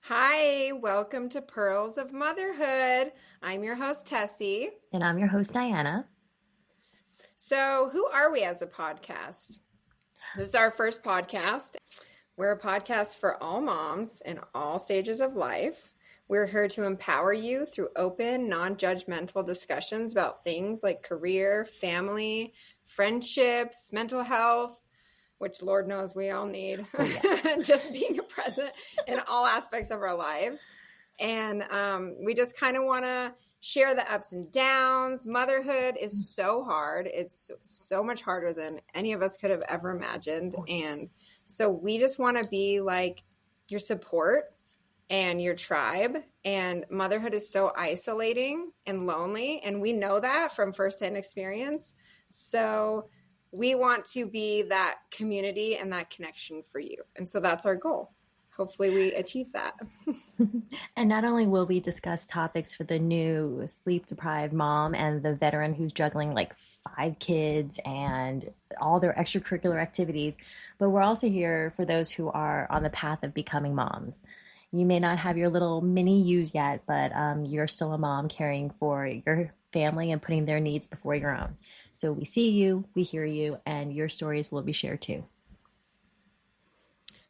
Hi, welcome to Pearls of Motherhood. I'm your host, Tessie. And I'm your host, Diana. So, who are we as a podcast? This is our first podcast. We're a podcast for all moms in all stages of life. We're here to empower you through open, non-judgmental discussions about things like career, family, friendships, mental health, which Lord knows we all need, just being present in all aspects of our lives. And we just kind of want to share the ups and downs. Motherhood is so hard. It's so much harder than any of us could have ever imagined. And so we just want to be like your support and your tribe. And motherhood is so isolating and lonely. And we know that from firsthand experience. So we want to be that community and that connection for you. And so that's our goal. Hopefully we achieve that. And not only will we discuss topics for the new sleep-deprived mom and the veteran who's juggling like 5 kids and all their extracurricular activities, but we're also here for those who are on the path of becoming moms. You may not have your little mini yous yet, but you're still a mom caring for your family and putting their needs before your own. So we see you, we hear you, and your stories will be shared too.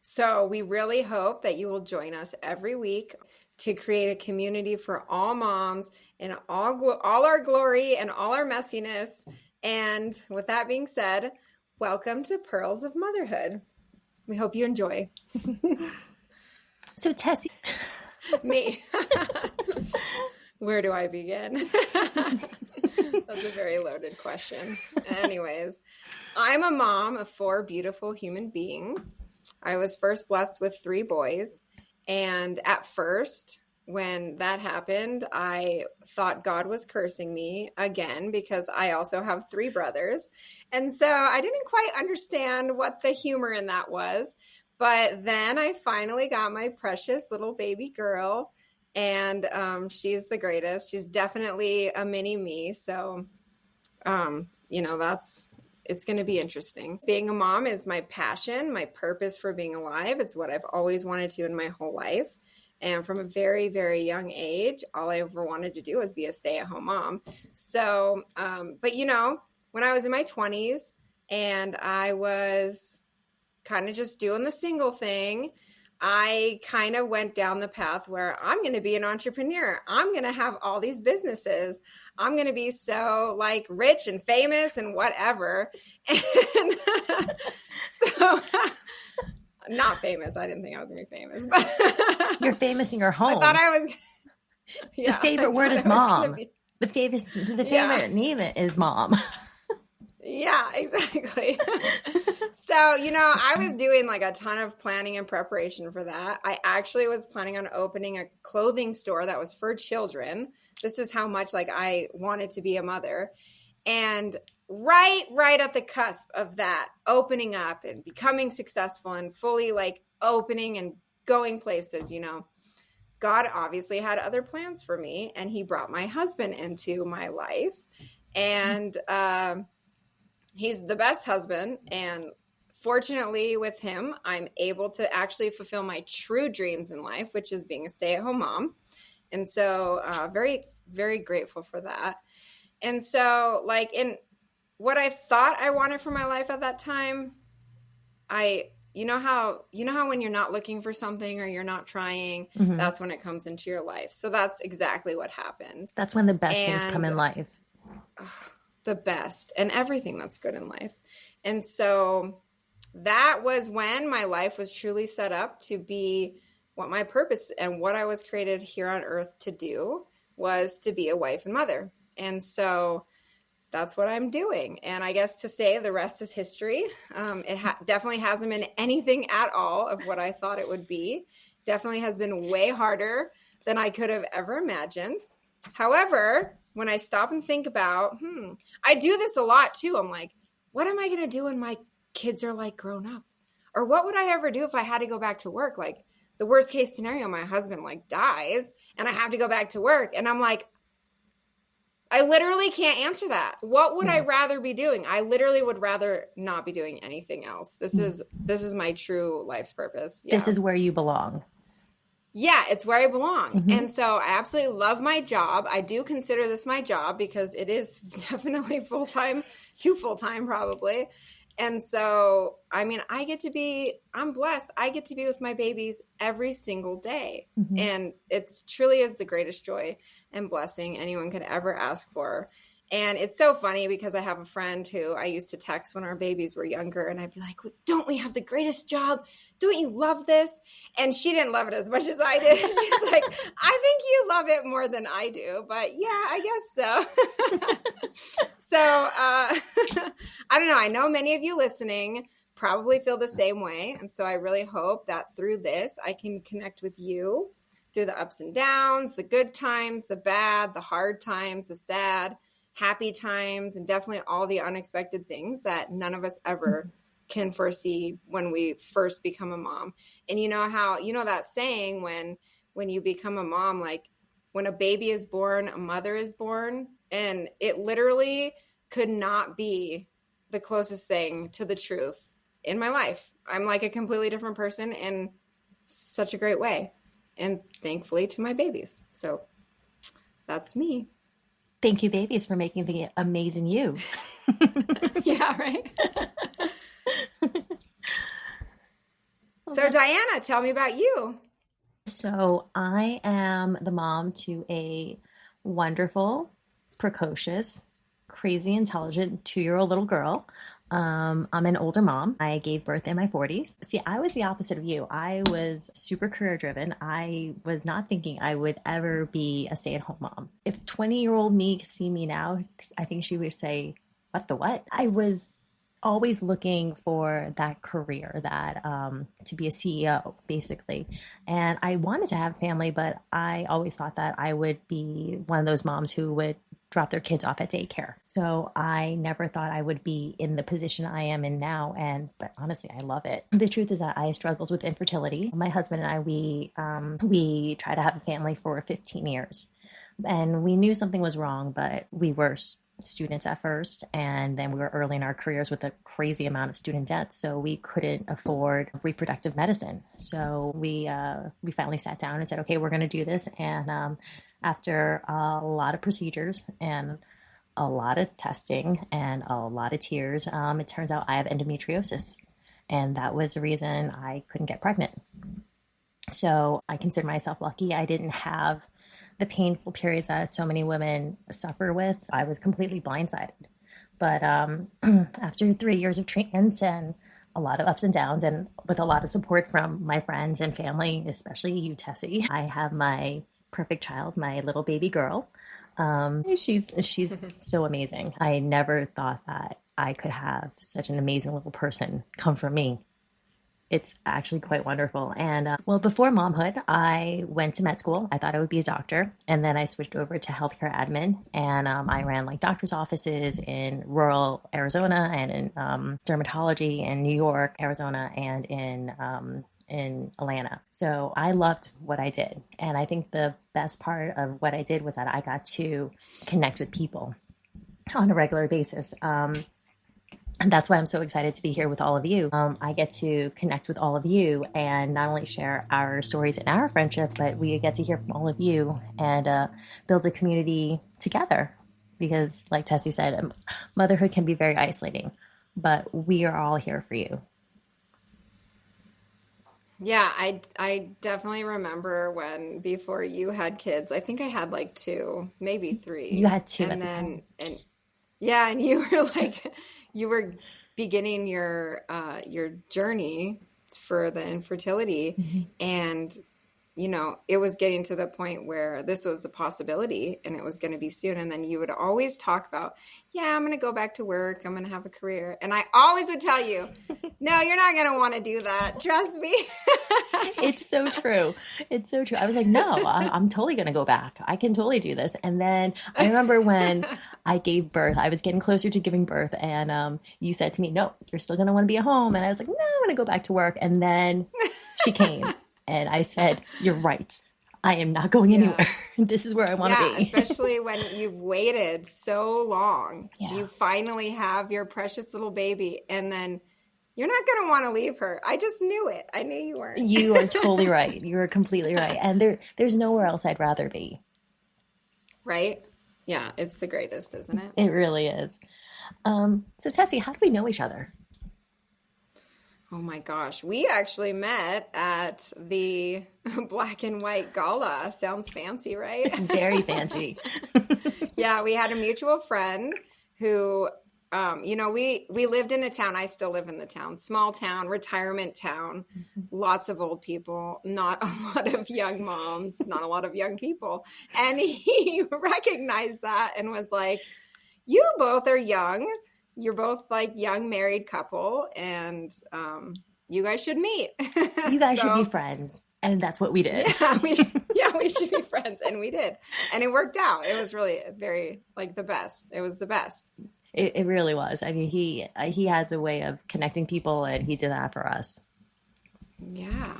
So we really hope that you will join us every week to create a community for all moms in all our glory and all our messiness. And with that being said, welcome to Pearls of Motherhood. We hope you enjoy. So Tessie. Me. Where do I begin? That's a very loaded question. Anyways, I'm a mom of 4 beautiful human beings. I was first blessed with 3 boys. And at first, when that happened, I thought God was cursing me again because I also have 3 brothers. And so I didn't quite understand what the humor in that was. But then I finally got my precious little baby girl. And she's the greatest. She's definitely a mini me. So, it's going to be interesting. Being a mom is my passion, my purpose for being alive. It's what I've always wanted to in my whole life. And from a very, very young age, all I ever wanted to do was be a stay-at-home mom. So, but when I was in my 20s and I was kind of just doing the single thing, I kind of went down the path where I'm going to be an entrepreneur. I'm going to have all these businesses. I'm going to be so like rich and famous and whatever. And so not famous. I didn't think I was going to be famous. But you're famous in your home. I thought I was. Yeah, the favorite word is mom. The favorite name is mom. Yeah, exactly. So, I was doing like a ton of planning and preparation for that. I actually was planning on opening a clothing store that was for children. This is how much like I wanted to be a mother. And right at the cusp of that opening up and becoming successful and fully like opening and going places, God obviously had other plans for me, and he brought my husband into my life. And, he's the best husband, and fortunately with him, I'm able to actually fulfill my true dreams in life, which is being a stay-at-home mom. And so very, very grateful for that. And so like in what I thought I wanted for my life at that time, you know how when you're not looking for something or you're not trying, that's when it comes into your life. So that's exactly what happened. That's when the best things come in life. The best and everything that's good in life. And so that was when my life was truly set up to be what my purpose and what I was created here on earth to do was to be a wife and mother. And so that's what I'm doing. And I guess to say the rest is history. It definitely hasn't been anything at all of what I thought it would be. Definitely has been way harder than I could have ever imagined. However, when I stop and think about, I do this a lot too. I'm like, what am I going to do when my kids are like grown up? Or what would I ever do if I had to go back to work? Like the worst case scenario, my husband like dies and I have to go back to work. And I'm like, I literally can't answer that. What would I rather be doing? I literally would rather not be doing anything else. This is my true life's purpose. Yeah. This is where you belong. Yeah, it's where I belong. Mm-hmm. And so I absolutely love my job. I do consider this my job because it is definitely full-time, too full-time probably. And so, I mean, I'm blessed. I get to be with my babies every single day. Mm-hmm. And it's truly is the greatest joy and blessing anyone could ever ask for. And it's so funny because I have a friend who I used to text when our babies were younger, and I'd be like, don't we have the greatest job? Don't you love this? And she didn't love it as much as I did. She's like, I think you love it more than I do. But yeah, I guess so. So I don't know. I know many of you listening probably feel the same way. And so I really hope that through this, I can connect with you through the ups and downs, the good times, the bad, the hard times, the sad, happy times, and definitely all the unexpected things that none of us ever can foresee when we first become a mom. And you know that saying when you become a mom, like when a baby is born, a mother is born, and it literally could not be the closest thing to the truth in my life. I'm like a completely different person in such a great way. And thankfully to my babies. So that's me. Thank you, babies, for making the amazing you. Yeah, right. So Diana, tell me about you. So I am the mom to a wonderful, precocious, crazy intelligent 2-year-old little girl. I'm an older mom. I gave birth in my 40s. See, I was the opposite of you. I was super career driven. I was not thinking I would ever be a stay-at-home mom. If 20-year-old me see me now, I think she would say, what the what? I was always looking for that career, that to be a CEO, basically. And I wanted to have a family, but I always thought that I would be one of those moms who would drop their kids off at daycare. So I never thought I would be in the position I am in now. But honestly, I love it. The truth is that I struggled with infertility. My husband and I, we tried to have a family for 15 years. And we knew something was wrong, but we were students at first, and then we were early in our careers with a crazy amount of student debt, so we couldn't afford reproductive medicine. So we finally sat down and said, okay, we're going to do this. And after a lot of procedures and a lot of testing and a lot of tears, it turns out I have endometriosis, and that was the reason I couldn't get pregnant. So I consider myself lucky. I didn't have the painful periods that so many women suffer with. I was completely blindsided. But after 3 years of treatments and a lot of ups and downs, and with a lot of support from my friends and family, especially you, Tessie, I have my perfect child, my little baby girl. She's so amazing. I never thought that I could have such an amazing little person come from me. It's actually quite wonderful. And well, before momhood, I went to med school. I thought I would be a doctor. And then I switched over to healthcare admin. And I ran like doctor's offices in rural Arizona, and in dermatology in New York, Arizona, and in Atlanta. So I loved what I did. And I think the best part of what I did was that I got to connect with people on a regular basis. And that's why I'm so excited to be here with all of you. I get to connect with all of you and not only share our stories and our friendship, but we get to hear from all of you and build a community together. Because like Tessie said, motherhood can be very isolating, but we are all here for you. Yeah, I definitely remember when before you had kids. I think I had like 2, maybe 3. You had 2 and at the then, time. And yeah, and you were like, you were beginning your journey for the infertility, Mm-hmm. and you know, it was getting to the point where this was a possibility and it was going to be soon. And then you would always talk about, yeah, I'm going to go back to work. I'm going to have a career. And I always would tell you, no, you're not going to want to do that. Trust me. It's so true. It's so true. I was like, no, I'm totally going to go back. I can totally do this. And then I remember when I gave birth, I was getting closer to giving birth. And you said to me, no, you're still going to want to be at home. And I was like, no, I'm going to go back to work. And then she came. And I said, you're right. I am not going anywhere. This is where I want to be. Especially when you've waited so long. Yeah. You finally have your precious little baby. And then You're not going to want to leave her. I just knew it. I knew you weren't. You are totally right. You are completely right. And there's nowhere else I'd rather be. Right? Yeah, it's the greatest, isn't it? It really is. So Tessie, how do we know each other? Oh my gosh. We actually met at the Black and White Gala. Sounds fancy, right? Very fancy. Yeah, we had a mutual friend who, we lived in a town. I still live in the town, small town, retirement town, lots of old people, not a lot of young moms, not a lot of young people. And he recognized that and was like, you both are young. You're both like young married couple, and you guys should meet. You guys should be friends. And that's what we did. Yeah, we should be friends. And we did. And it worked out. It was really very, like, the best. It was the best. It really was. I mean, he has a way of connecting people, and he did that for us. Yeah.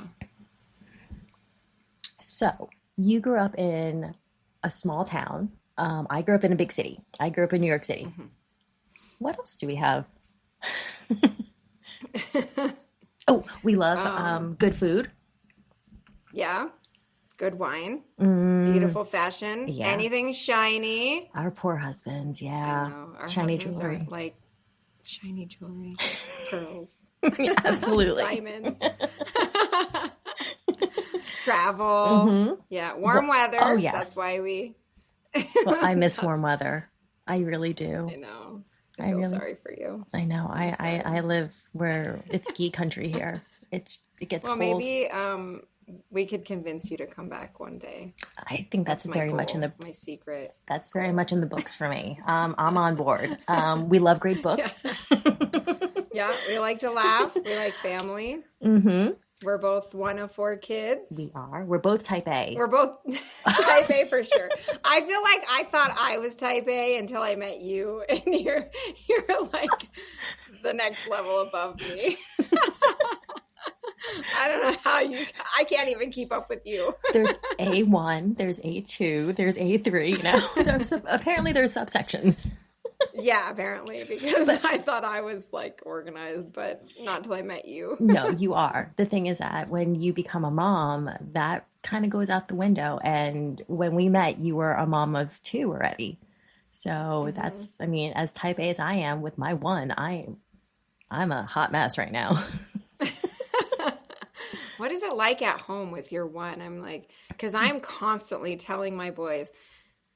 So you grew up in a small town. I grew up in a big city. I grew up in New York City. Mm-hmm. What else do we have? Oh, we love good food. Yeah. Good wine. Beautiful fashion. Yeah. Anything shiny. Our poor husbands, yeah. I know. Our shiny husbands jewelry. Are, like, shiny jewelry. Pearls. Yeah, absolutely. Diamonds. Travel. Mm-hmm. Yeah. Warm weather. Oh, yes. That's why we... Well, I miss warm weather. I really do. I know. I feel sorry for you. I know. I live where it's ski country here. It gets cold. Well, maybe we could convince you to come back one day. I think that's very much in my secret. That's very much in the books for me. I'm on board. We love great books. Yeah, we like to laugh. We like family. Mm-hmm. We're both one of 4 kids. We are. We're both type A. We're both type A for sure. I feel like I thought I was type A until I met you, and you're like the next level above me. I don't know how I can't even keep up with you. There's A1, there's A2, there's A3. Apparently there's subsections. Yeah, apparently, because I thought I was like organized, but not until I met you. No, you are. The thing is that when you become a mom, that kind of goes out the window. And when we met, you were a mom of 2 already. So that's, I mean, as type A as I am with my 1, I'm a hot mess right now. What is it like at home with your 1? I'm like, because I'm constantly telling my boys,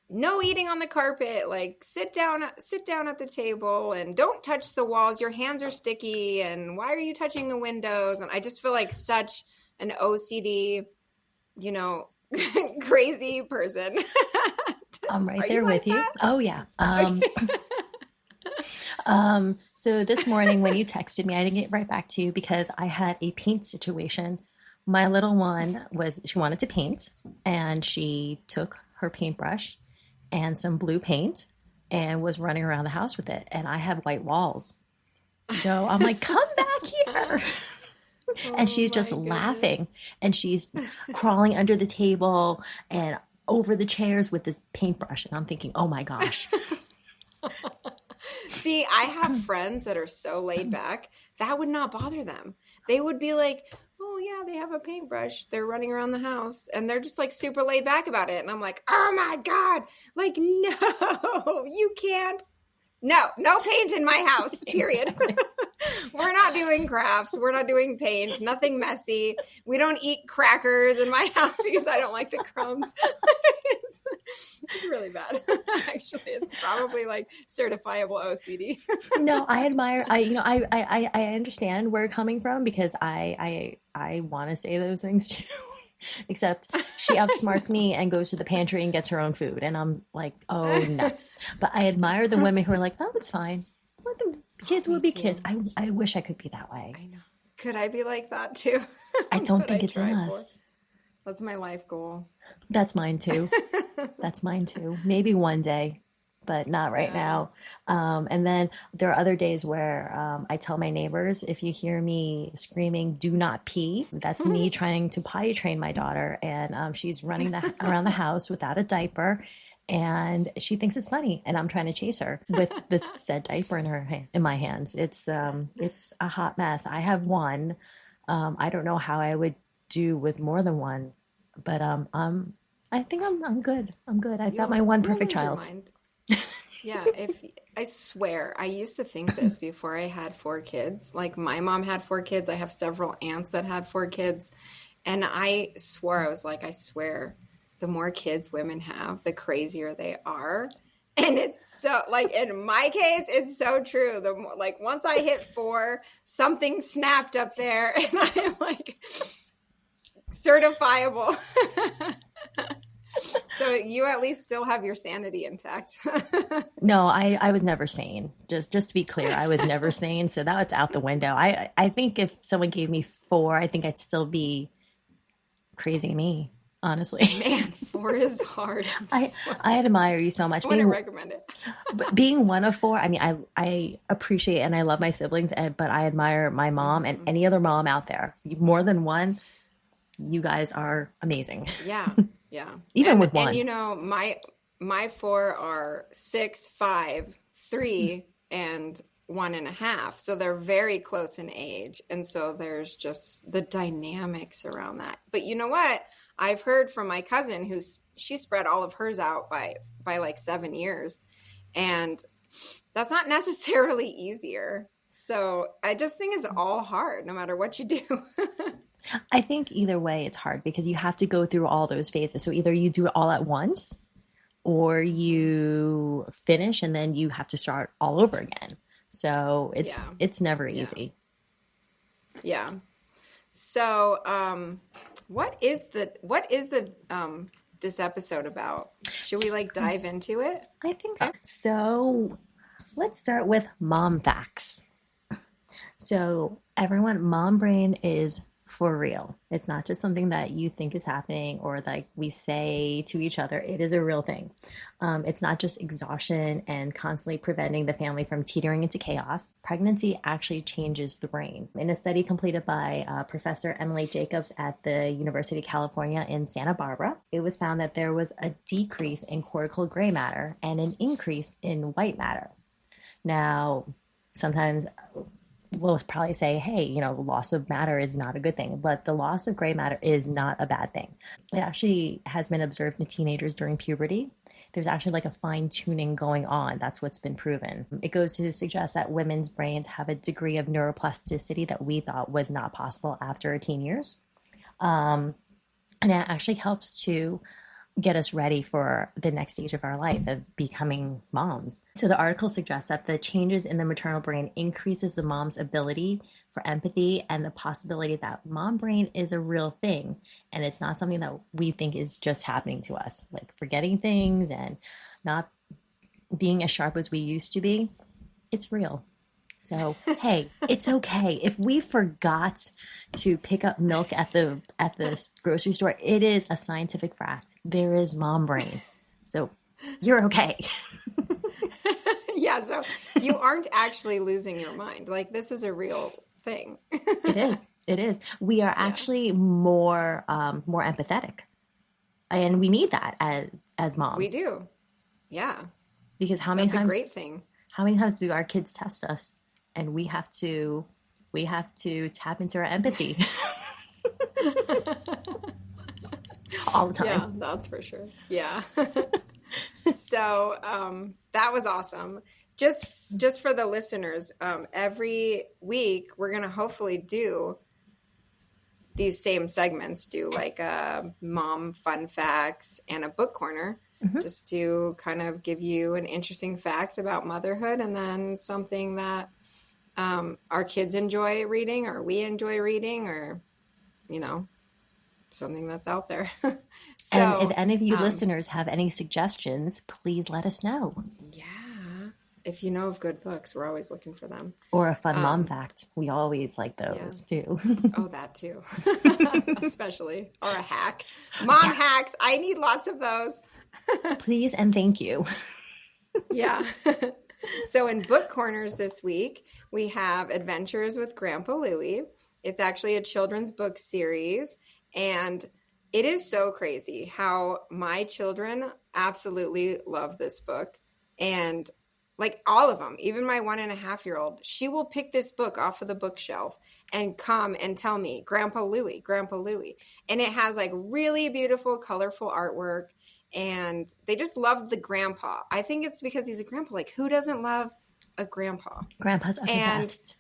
no eating on the carpet, like sit down at the table and don't touch the walls. Your hands are sticky. And why are you touching the windows? And I just feel like such an OCD, crazy person. I'm right there with you. Oh yeah. So this morning when you texted me, I didn't get right back to you because I had a paint situation. My little one she wanted to paint, and she took her paintbrush and some blue paint and was running around the house with it. And I have white walls. So I'm like, come back here. And she's just laughing, and she's crawling under the table and over the chairs with this paintbrush. And I'm thinking, oh my gosh. See, I have friends that are so laid back, that would not bother them. They would be like, oh yeah, they have a paintbrush. They're running around the house and they're just like super laid back about it. And I'm like, oh my God, like, no, you can't. No paint in my house, period. Exactly. We're not doing crafts. We're not doing paint. Nothing messy. We don't eat crackers in my house because I don't like the crumbs. It's really bad. Actually, it's probably like certifiable OCD. No, I admire. I understand where you're coming from because I want to say those things too. Except she outsmarts me and goes to the pantry and gets her own food. And I'm like, oh, nuts. But I admire the women who are like, oh, it's fine. Let them, kids will be kids. I wish I could be that way. I know. Could I be like that too? I don't think it's in us. That's my life goal. That's mine too. Maybe one day, but not right now. And then there are other days where I tell my neighbors, if you hear me screaming, do not pee, that's me trying to potty train my daughter. And she's running around the house without a diaper. and she thinks it's funny, and I'm trying to chase her with the said diaper in my hands. It's a hot mess. I have one. I don't know how I would do with more than one, but I think I'm good. I'm good. I've got my one You'll perfect lose your child. mind. Yeah, if I swear, I used to think this before I had four kids. Like my mom had four kids. I have several aunts that had four kids. And I swore, I was like, I swear, the more kids women have, the crazier they are. And it's so, like, in my case, it's so true. The more, like, once I hit four, something snapped up there, and I'm like, certifiable. So you at least still have your sanity intact. No, I was never sane. Just to be clear, I was never sane. So that's out the window. I think if someone gave me four, I think I'd still be crazy me, honestly. Man, four is hard. I admire you so much. I wouldn't recommend it. But being one of four, I mean, I appreciate and I love my siblings, but I admire my mom and any other mom out there. More than one, you guys are amazing. Yeah, yeah. Even with one. And you know, my four are 6, 5, 3, and 1.5. So they're very close in age. And so there's just the dynamics around that. But you know what? I've heard from my cousin she spread all of hers out by like 7 years. And that's not necessarily easier. So I just think it's all hard no matter what you do. I think either way it's hard because you have to go through all those phases. So either you do it all at once or you finish and then you have to start all over again. So it's never easy. Yeah. So what is this episode about? Should we like dive into it? I think so. So let's start with mom facts. So everyone, mom brain is for real. It's not just something that you think is happening or like we say to each other. It is a real thing. It's not just exhaustion and constantly preventing the family from teetering into chaos. Pregnancy actually changes the brain. In a study completed by Professor Emily Jacobs at the University of California in Santa Barbara, it was found that there was a decrease in cortical gray matter and an increase in white matter. Now, sometimes we'll probably say, hey, loss of matter is not a good thing, but the loss of gray matter is not a bad thing. It actually has been observed in teenagers during puberty. There's actually like a fine tuning going on. That's what's been proven. It goes to suggest that women's brains have a degree of neuroplasticity that we thought was not possible after teen years. And it actually helps to get us ready for the next stage of our life of becoming moms. So the article suggests that the changes in the maternal brain increases the mom's ability for empathy and the possibility that mom brain is a real thing. And it's not something that we think is just happening to us, like forgetting things and not being as sharp as we used to be. It's real. So, hey, it's okay. If we forgot to pick up milk at the grocery store, it is a scientific fact. There is mom brain. So you're okay. Yeah, so you aren't actually losing your mind. Like this is a real thing. It is. It is. We are actually more empathetic. And we need that as moms. We do. Yeah. Because That's a great thing. How many times do our kids test us? And we have to tap into our empathy all the time. Yeah, that's for sure. Yeah. So that was awesome. Just for the listeners, every week we're going to hopefully do these same segments, do like a mom fun facts and a book corner. Just to kind of give you an interesting fact about motherhood and then something that our kids enjoy reading or we enjoy reading or, something that's out there. So, and if any of you listeners have any suggestions, please let us know. Yeah. If you know of good books, we're always looking for them. Or a fun mom fact. We always like those too. Oh, that too. Especially. Or a hack. Mom hacks. I need lots of those. Please and thank you. Yeah. So in book corners this week, we have Adventures with Grandpa Louie. It's actually a children's book series. And it is so crazy how my children absolutely love this book. And like all of them, even my 1.5-year-old, she will pick this book off of the bookshelf and come and tell me, Grandpa Louie, Grandpa Louie. And it has like really beautiful, colorful artwork. And they just love the grandpa. I think it's because he's a grandpa. Like, who doesn't love a grandpa? Grandpas are the best.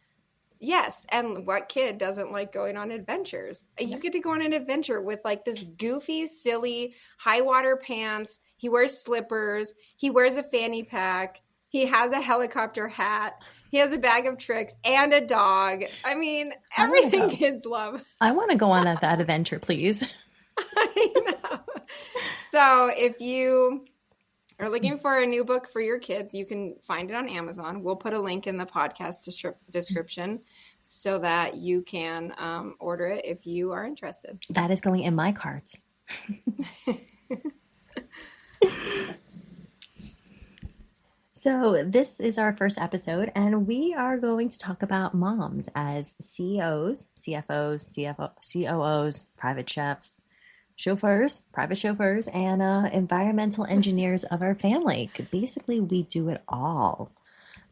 Yes. And what kid doesn't like going on adventures? You get to go on an adventure with like this goofy, silly, high water pants. He wears slippers. He wears a fanny pack. He has a helicopter hat. He has a bag of tricks and a dog. I mean, everything kids love. I want to go on that adventure, please. I know. So if you are looking for a new book for your kids, you can find it on Amazon. We'll put a link in the podcast description so that you can order it if you are interested. That is going in my cart. So this is our first episode, and we are going to talk about moms as CEOs, CFOs, COOs, private chefs, chauffeurs, private chauffeurs, and environmental engineers of our family. Basically, we do it all.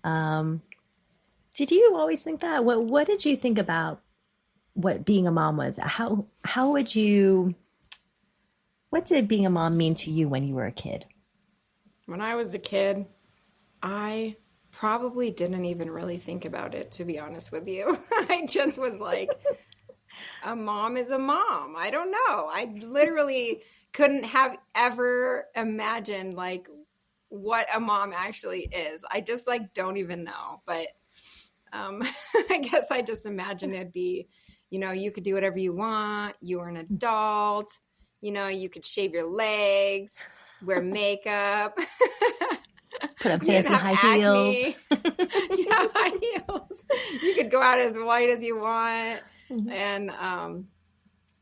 Did you always think that? What did you think about what being a mom was? What did being a mom mean to you when you were a kid? When I was a kid, I probably didn't even really think about it, to be honest with you. I just was like, a mom is a mom. I don't know. I literally couldn't have ever imagined like what a mom actually is. I just like don't even know. But I guess I just imagined it'd be, you could do whatever you want. You were an adult. You could shave your legs, wear makeup. Put on fancy high heels. Yeah, high heels. You could go out as white as you want. Mm-hmm. And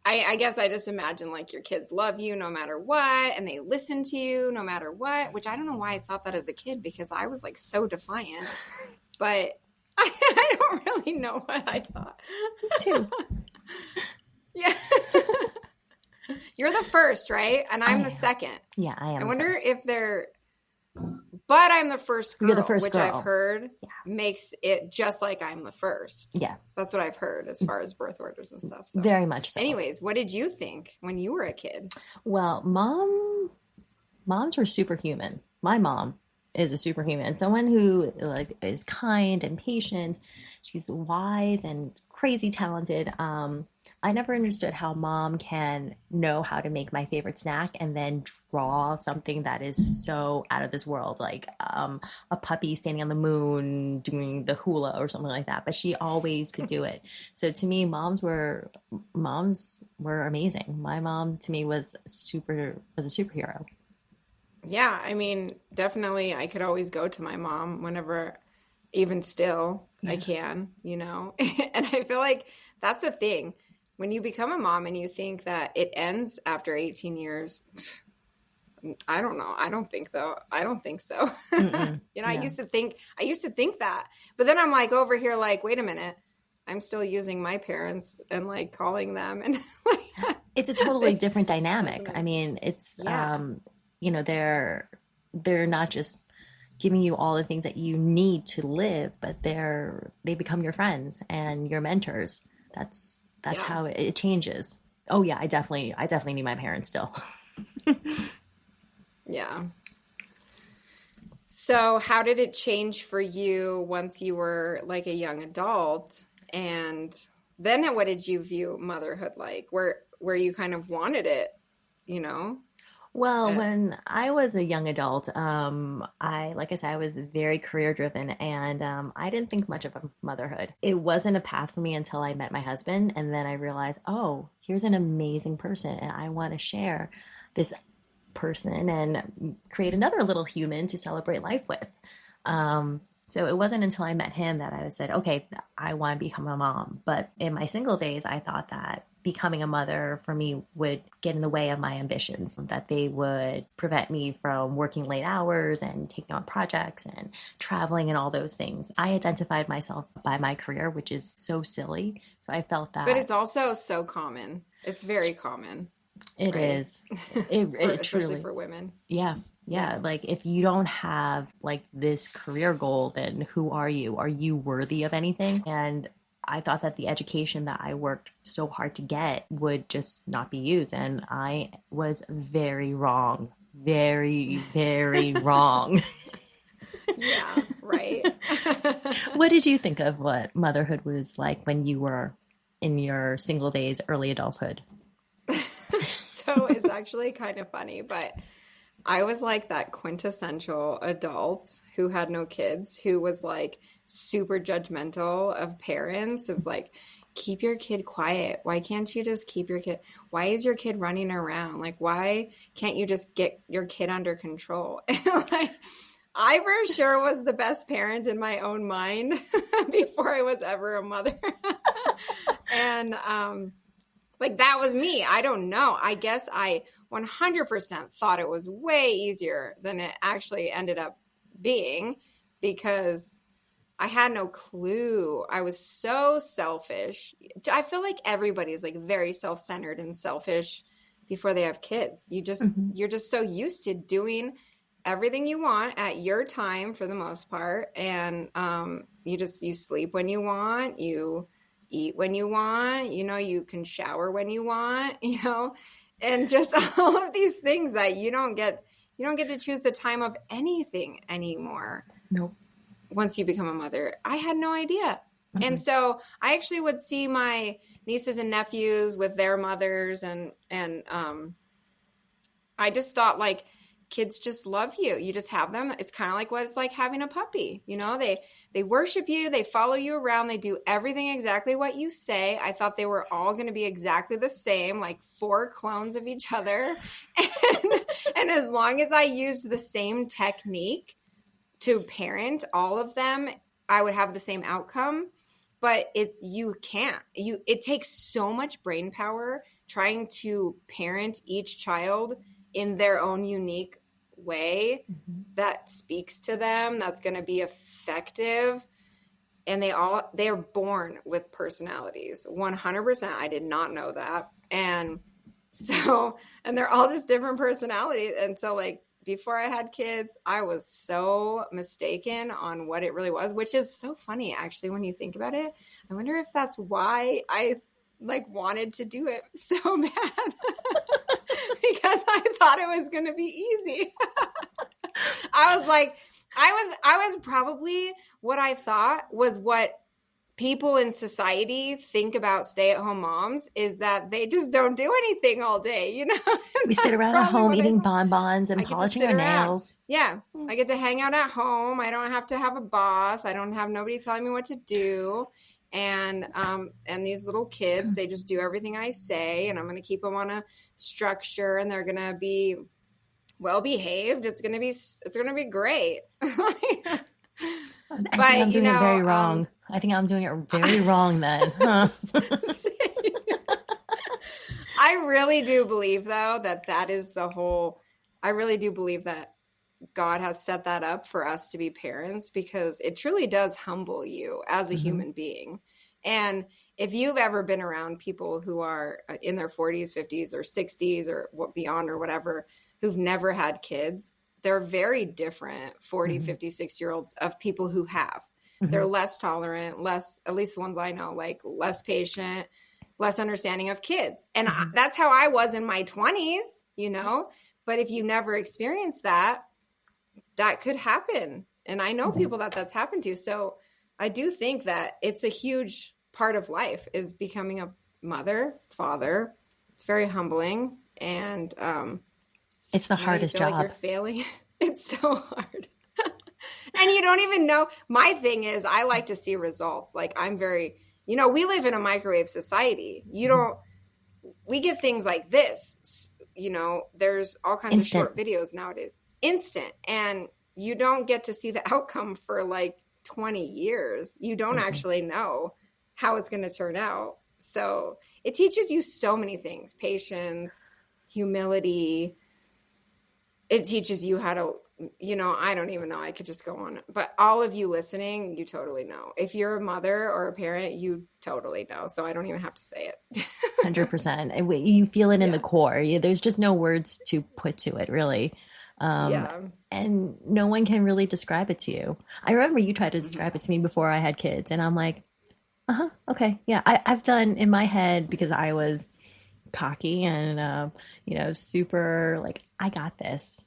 I guess I just imagine like your kids love you no matter what, and they listen to you no matter what, which I don't know why I thought that as a kid, because I was like so defiant. But I don't really know what I thought. Me too. Yeah. You're the first, right? And I'm the second. Yeah, I am. I wonder if they're... But I'm the first girl, You're the first which girl. I've heard makes it just like I'm the first. Yeah. That's what I've heard as far as birth orders and stuff. So. Very much so. Anyways, what did you think when you were a kid? Well, moms were superhuman. My mom is a superhuman. Someone who like is kind and patient. She's wise and crazy talented. I never understood how mom can know how to make my favorite snack and then draw something that is so out of this world, like a puppy standing on the moon doing the hula or something like that. But she always could do it. So to me, moms were amazing. My mom to me was a superhero. Yeah, I mean, definitely I could always go to my mom whenever, even still, I can, And I feel like that's the thing. When you become a mom and you think that it ends after 18 years, I don't know. I don't think so. I used to think that, but then I'm like over here, like, wait a minute, I'm still using my parents and like calling them. And like, it's a totally different dynamic. I mean, it's, they're not just giving you all the things that you need to live, but they become your friends and your mentors. That's how it changes. Oh yeah, I definitely need my parents still. Yeah. So how did it change for you once you were like a young adult? And then what did you view motherhood like? Where you kind of wanted it, Well, when I was a young adult, like I said, I was very career driven, and I didn't think much of motherhood. It wasn't a path for me until I met my husband, and then I realized, oh, here's an amazing person, and I want to share this person and create another little human to celebrate life with. So it wasn't until I met him that I said, okay, I want to become a mom. But in my single days, I thought that becoming a mother for me would get in the way of my ambitions, that they would prevent me from working late hours and taking on projects and traveling and all those things. I identified myself by my career, which is so silly. So I felt that. But it's also so common. It's very common. It right? is. It Especially truly for is. women. Yeah. Yeah. Yeah. Like if you don't have like this career goal, then who are you? Are you worthy of anything? And I thought that the education that I worked so hard to get would just not be used. And I was very wrong. Very, very wrong. Yeah, right. What did you think of what motherhood was like when you were in your single days, early adulthood? So it's actually kind of funny, but I was like that quintessential adult who had no kids, who was like super judgmental of parents. It's like, keep your kid quiet. Why can't you just keep your kid? Why is your kid running around? Like, why can't you just get your kid under control? Like, I for sure was the best parent in my own mind before I was ever a mother. And like that was me. I don't know. I guess I 100% thought it was way easier than it actually ended up being because I had no clue. I was so selfish. I feel like everybody's like very self-centered and selfish before they have kids. Hmm. You're just so used to doing everything you want at your time for the most part, and you sleep when you want, you eat when you want, you can shower when you want, and just all of these things that you don't get to choose the time of anything anymore Nope. once you become a mother. I had no idea. And Mm-mm. so I actually would see my nieces and nephews with their mothers, and I just thought like kids just love you. You just have them. It's kind of like what it's like having a puppy. They worship you, they follow you around, they do everything exactly what you say. I thought they were all going to be exactly the same, like four clones of each other. And as long as I used the same technique to parent all of them, I would have the same outcome. But it takes so much brain power trying to parent each child in their own unique way Mhm. that speaks to them, that's going to be effective. And they are born with personalities. 100%. I did not know that. And they're all just different personalities. And so like before I had kids, I was so mistaken on what it really was, which is so funny actually when you think about it. I wonder if that's why I like wanted to do it so bad. Because I thought it was going to be easy. I was like, I was probably what I thought was what people in society think about stay-at-home moms is that they just don't do anything all day, We And sit that's around at probably home what I eating thought. bonbons and I get to polishing sit our around. nails. Yeah, I get to hang out at home. I don't have to have a boss. I don't have nobody telling me what to do. And these little kids, they just do everything I say, and I'm going to keep them on a structure, and they're going to be well behaved. It's gonna be great. I think I'm But doing it very wrong. I think I'm doing it very wrong then. Huh? I really do believe though that is the whole. I really do believe that God has set that up for us to be parents because it truly does humble you as a Hmm. human being. And if you've ever been around people who are in their 40s, 50s, or 60s, or what beyond, or whatever, who've never had kids, they're very different 40, Hmm. 50, 60-year-olds of people who have. They're Hmm. less tolerant, less, at least the ones I know, like less patient, less understanding of kids. And Hmm. that's how I was in my 20s. But if you never experienced that, that could happen. And I know Hmm. people that's happened to. So I do think that it's a huge part of life is becoming a mother, father. It's very humbling. And, It's the you hardest feel like you're job. failing. It's so hard. And you don't even know. My thing is, I like to see results. Like, we live in a microwave society. Mhm. We get things like this. There's all kinds of Instant. short videos nowadays, instant. And you don't get to see the outcome for like 20 years. You don't Mm-mm. actually know how it's going to turn out. So it teaches you so many things: patience, humility. It teaches you how to I don't even know. I could just go on. But all of you listening, you totally know. If you're a mother or a parent, you totally know. So I don't even have to say it. 100%. You feel it in the Yeah. core. There's just no words to put to it, really. Um, Yeah. and no one can really describe it to you. I remember you tried to describe it Mhm. to me before I had kids, and I'm like, uh-huh, okay, yeah. I've done in my head because I was cocky and, super like, I got this.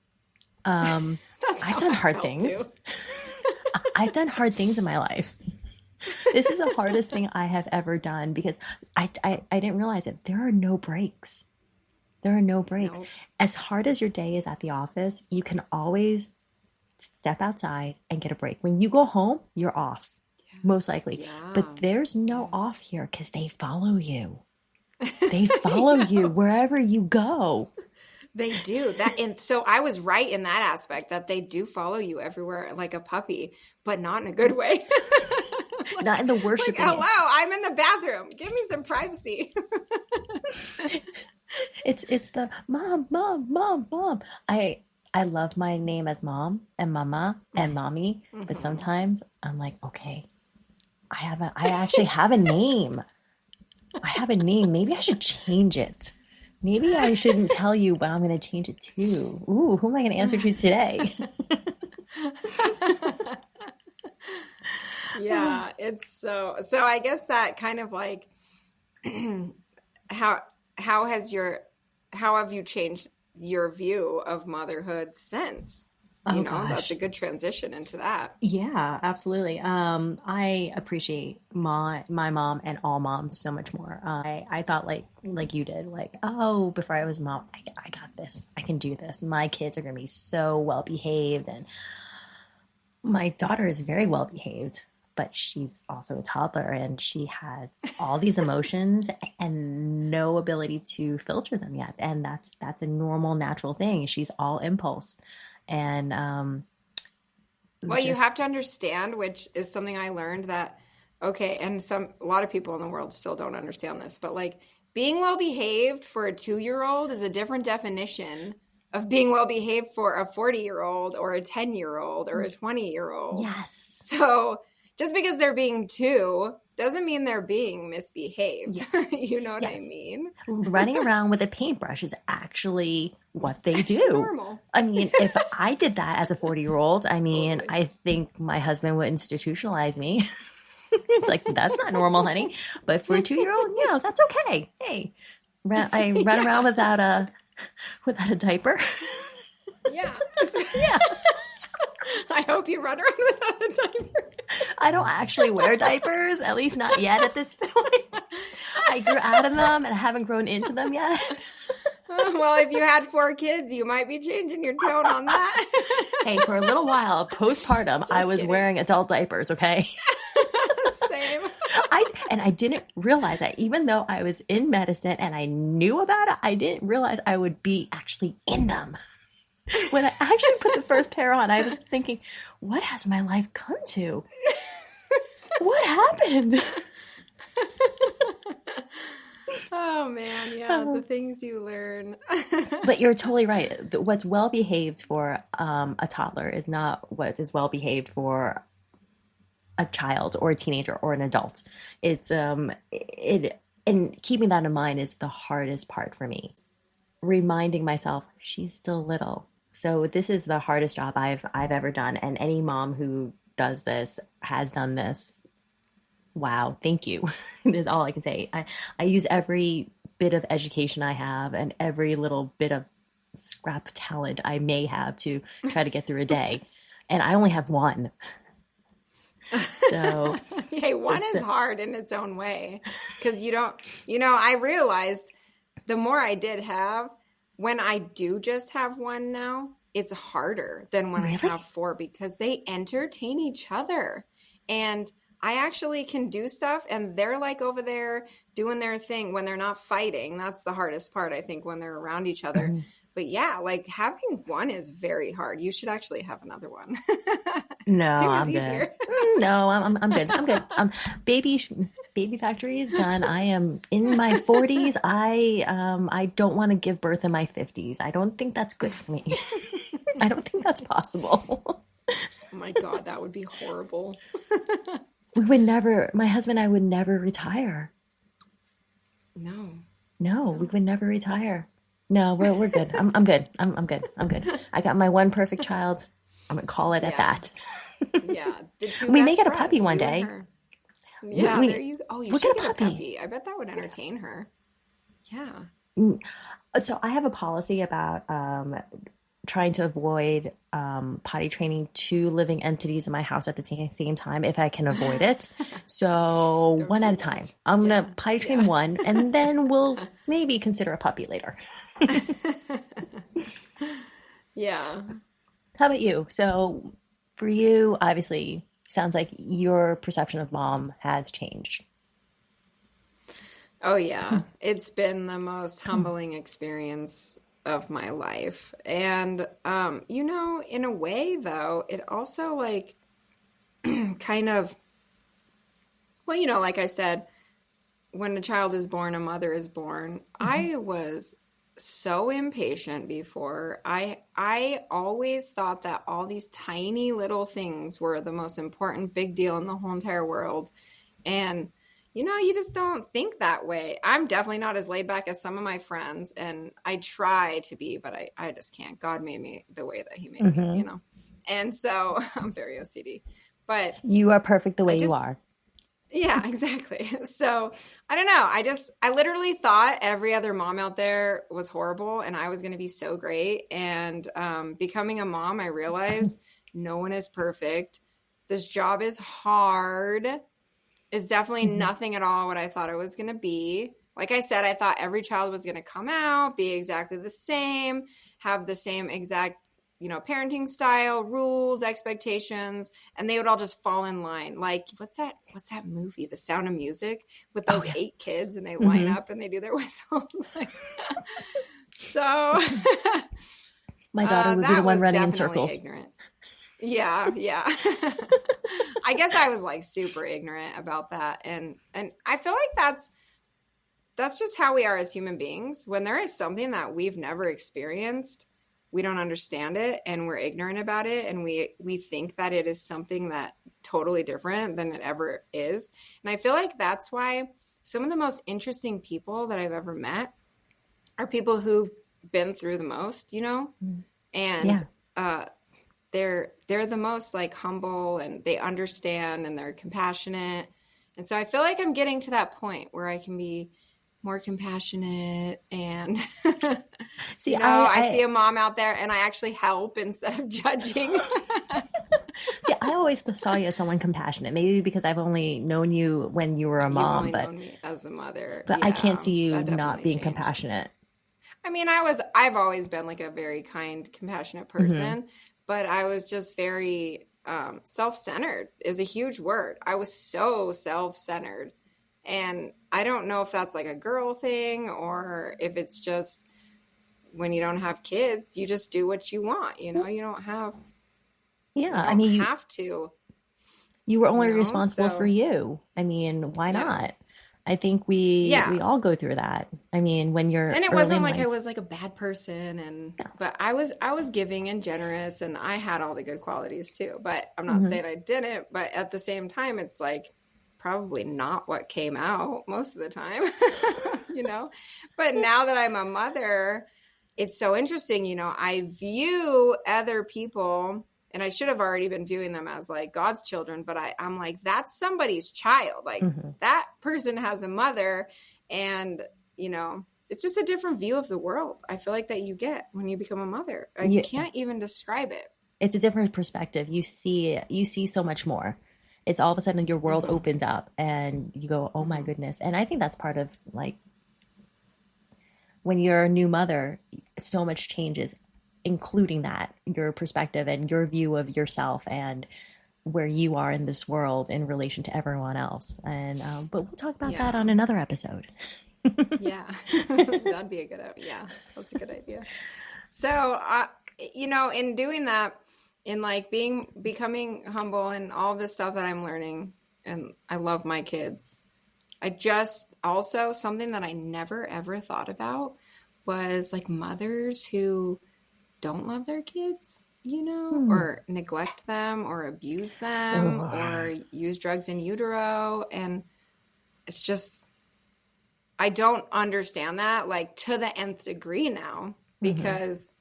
Um, That's I've how done I hard felt things. too. I've done hard things in my life. This is the hardest thing I have ever done because I didn't realize it. There are no breaks. There are no breaks. No. As hard as your day is at the office, you can always step outside and get a break. When you go home, you're off, most likely. But Yeah. there's no Yeah. off here because they follow you. They I follow you know. wherever you go. They do that. And so I was right in that aspect that they do follow you everywhere like a puppy, but not in a good way. Not in the Like, worshiping hello, it. I'm in the bathroom. Give me some privacy. It's the mom, mom, mom, mom. I love my name as mom and mama and mommy, but Mhm. sometimes I'm like, okay, I actually have a name. I have a name. Maybe I should change it. Maybe I shouldn't tell you what I'm going to change it to. Ooh, who am I going to answer to today? Yeah, it's so I guess that kind of like how how has your how have you changed your view of motherhood since? Oh That's a gosh. good transition into that. Yeah, absolutely. I appreciate my mom and all moms so much more. I thought like you did, like, oh, before I was a mom, I got this. I can do this. My kids are gonna be so well behaved, and my daughter is very well behaved, but she's also a toddler, and she has all these emotions and no ability to filter them yet. And that's a normal, natural thing. She's all impulse, and Well, you just have to understand, which is something I learned that, okay, and a lot of people in the world still don't understand this, but like being well behaved for a 2-year-old is a different definition of being well behaved for a 40-year-old or a 10-year-old or a 20-year-old. yes. So just because they're being two doesn't mean they're being misbehaved. Yes. You know what I Yes. mean? Running around with a paintbrush is actually what they do. Normal. I mean, if I did that as a 40-year-old, I mean, Totally. I think my husband would institutionalize me. It's like, that's not normal, honey. But for a 2-year-old, that's okay. Hey, I run around Yeah. without a diaper. Yeah. Yeah. I hope you run around without a diaper. I don't actually wear diapers, at least not yet at this point. I grew out of them and I haven't grown into them yet. Well, if you had 4 kids, you might be changing your tone on Hey, for a that. little while postpartum, I Just was kidding. wearing adult diapers, okay? Same. I didn't realize that even though I was in medicine and I knew about it, I didn't realize I would be actually in them. When I actually put the first pair on, I was thinking, what has my life come to? What happened? Oh man, yeah, the things you learn. But you're totally right. What's well behaved for a toddler is not what is well behaved for a child or a teenager or an adult. It and keeping that in mind is the hardest part for me. Reminding myself she's still little. So this is the hardest job I've ever done, and any mom who does this has done this. Wow, thank you. Is all I can say. I use every bit of education I have and every little bit of scrap talent I may have to try to get through a day. And I only have one. So, Hey, one is so hard in its own way because you don't, I realized the more I did have, when I do just have one now, it's harder than when I really? have four because they entertain each other. And I actually can do stuff and they're like over there doing their thing when they're not fighting. That's the hardest part, I think, when they're around each other. Mhm. But yeah, like having one is very hard. You should actually have another one. No, Two is I'm good. easier. No, I'm good. I'm good. Baby baby factory is done. I am in my 40s. I don't want to give birth in my 50s. I don't think that's good for me. I don't think that's possible. Oh my God, that would be horrible. We would never, my husband and I would never retire. No, No, we no. would never retire. No, we're good. I'm good. I'm good. I'm good. I got my one perfect child. I'm gonna call it at Yeah, that. yeah. The two We may best get a puppy friends, one you and day. her. We, Yeah, there we you go. Oh, you we'll should get a get a puppy. puppy. I bet that would entertain her. Yeah. Mm, So I have a policy about trying to avoid potty training two living entities in my house at the same time if I can avoid it. So Don't one at do a time. that. I'm gonna Yeah, potty train yeah. one, and then we'll maybe consider a puppy later. Yeah. How about you? So for you, obviously, sounds like your perception of mom has changed. Oh, yeah. It's been the most humbling experience of my life. And, in a way, though, it also like kind of, well, like I said, when a child is born, a mother is born. Mhm. I was so impatient before. I always thought that all these tiny little things were the most important big deal in the whole entire world. And you just don't think that way. I'm definitely not as laid back as some of my friends, and I try to be, but I just can't. God made me the way that he made me. Mhm. And so I'm very OCD. But You are perfect the I way you just are. yeah, exactly. So I don't know. I literally thought every other mom out there was horrible and I was going to be so great. And becoming a mom, I realized no one is perfect. This job is hard. It's definitely Mhm. nothing at all what I thought it was going to be. Like I said, I thought every child was going to come out, be exactly the same, have the same exact, parenting style, rules, expectations, and they would all just fall in line. Like, what's that movie, The Sound of Music, with Oh those yeah. 8 kids and they line Mhm. up and they do their whistles. Like, so My daughter would be the that one was running in definitely circles. ignorant. Yeah, yeah. I guess I was like super ignorant about that. And I feel like that's just how we are as human beings. When there is something that we've never experienced, we don't understand it and we're ignorant about it and we think that it is something that totally different than it ever is. And I feel like that's why some of the most interesting people that I've ever met are people who've been through the most. Mm. And Yeah. uh they're the most like humble and they understand and they're compassionate. And so I feel like I'm getting to that point where I can be more compassionate and See, I see a mom out there and I actually help instead of judging. see, I always saw you as someone compassionate. Maybe because I've only known you when you were a You've mom, only but known me as a mother. I can't Yeah, see you that not definitely being changed. compassionate. I mean, I've always been like a very kind, compassionate Hmm. person, but I was just very self-centered is a huge word. I was so self-centered. And I don't know if that's like a girl thing or if it's just when you don't have kids, you just do what you want, Yeah, you I don't mean, have to, you were only responsible for so you. I mean, why yeah. not? I think we Yeah. all go through that. I mean, when you're And it early wasn't in like I life. was like a bad person Yeah. but I was giving and generous and I had all the good qualities too. But I'm not Hmm. saying I didn't, but at the same time it's like probably not what came out most of the time. you know. But now that I'm a mother, it's so interesting, I view other people and I should have already been viewing them as like God's children, but I'm like that's somebody's child. Like Hmm. that person has a mother and it's just a different view of the world. I feel like that you get when you become a mother. I You, can't even describe it. it's a different perspective. You see so much more. It's all of a sudden your world Hmm. opens up and you go, "Oh my Hmm. goodness." And I think that's part of like when you're a new mother, so much changes, including that, your perspective and your view of yourself and where you are in this world in relation to everyone else. And but we'll talk about that Yeah. on another episode. Yeah. That'd be a yeah, that's a good idea. So, in doing that, in like becoming humble and all this stuff that I'm learning, and I love my kids. I just also something that I never ever thought about was like mothers who don't love their kids, Hmm. or neglect them or abuse them Oh. or use drugs in utero. And it's just, I don't understand that like to the nth degree now Mm-hmm. because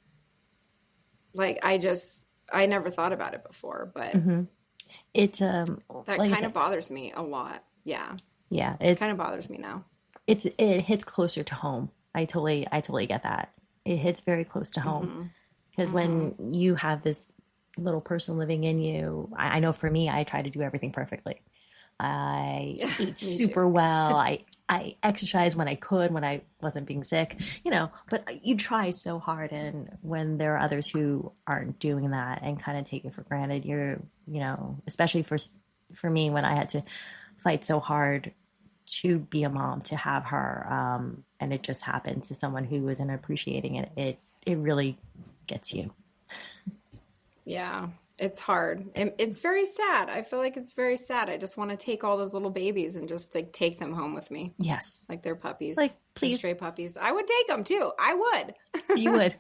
like I never thought about it before, but Mm-hmm. It's that like I kind said, of bothers me a lot. Yeah. yeah, Kind of bothers me now. it hits closer to home. I totally get that. It hits very close to home Mhm. because Mhm. when you have this little person living in you, I know for me, I try to do everything perfectly. I Yeah, ate me too. super well. I exercised when I could, when I wasn't being sick, but you try so hard. And when there are others who aren't doing that and kind of take it for granted, especially for me, when I had to fight so hard to be a mom, to have her, and it just happened to someone who isn't appreciating it, it really gets you. Yeah, it's hard. And it's very sad. I feel like it's very sad. I just want to take all those little babies and just like take them home with me. Yes. Like they're puppies, Like, just please, stray puppies. I would take them too. I you would. would.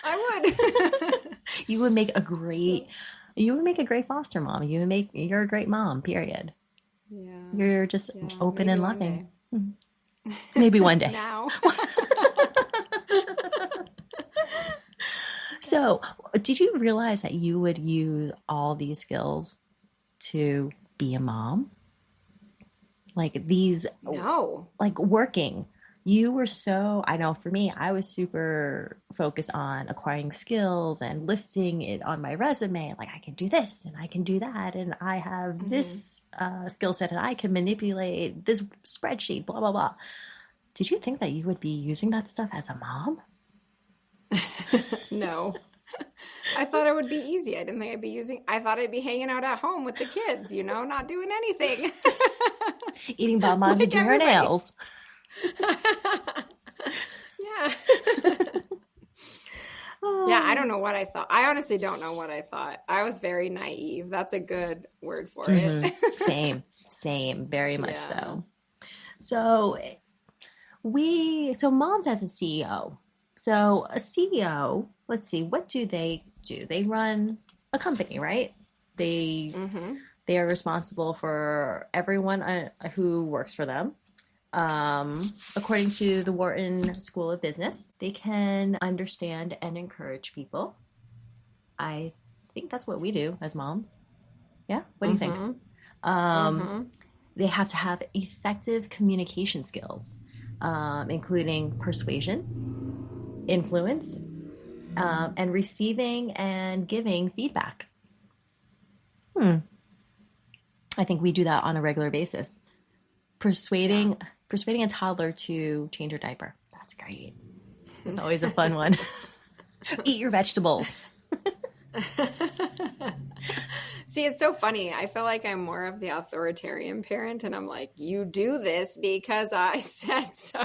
I would. You would make a great So, you would make a great foster mom. You're a great mom, period. yeah. You're just Yeah, open maybe and one loving. day. Maybe one day. Now. So, did you realize that you would use all these skills to be a mom? Like these, No. like working. You were so, I know for me, I was super focused on acquiring skills and listing it on my resume. Like I can do this and I can do that. And I have Hmm. this skill set and I can manipulate this spreadsheet, blah, blah, blah. Did you think that you would be using that stuff as a mom? No. I thought it would be easy. I didn't think I thought I'd be hanging out at home with the kids, not doing anything. Eating Bob Marley, Like doing her everybody. nails. Yeah. Yeah, I Oh. don't know what I thought. I honestly don't know what I thought. I was very naive. That's a good word for it. Mm-hmm. Same, very much Yeah. so. So so moms as a CEO. So a CEO, let's see, what do they do? They run a company, right? They Hmm. they are responsible for everyone who works for them. According to the Wharton School of Business, they can understand and encourage people. I think that's what we do as moms. Yeah, what do you think? Hmm. Um, Hmm. they have to have effective communication skills, including persuasion, influence, and receiving and giving feedback. Hmm. I think we do that on a regular basis. Yeah. Persuading a toddler to change her diaper. That's great. It's always a fun one. Eat your vegetables. See, it's so funny. I feel like I'm more of the authoritarian parent, and I'm like, you do this because I said so.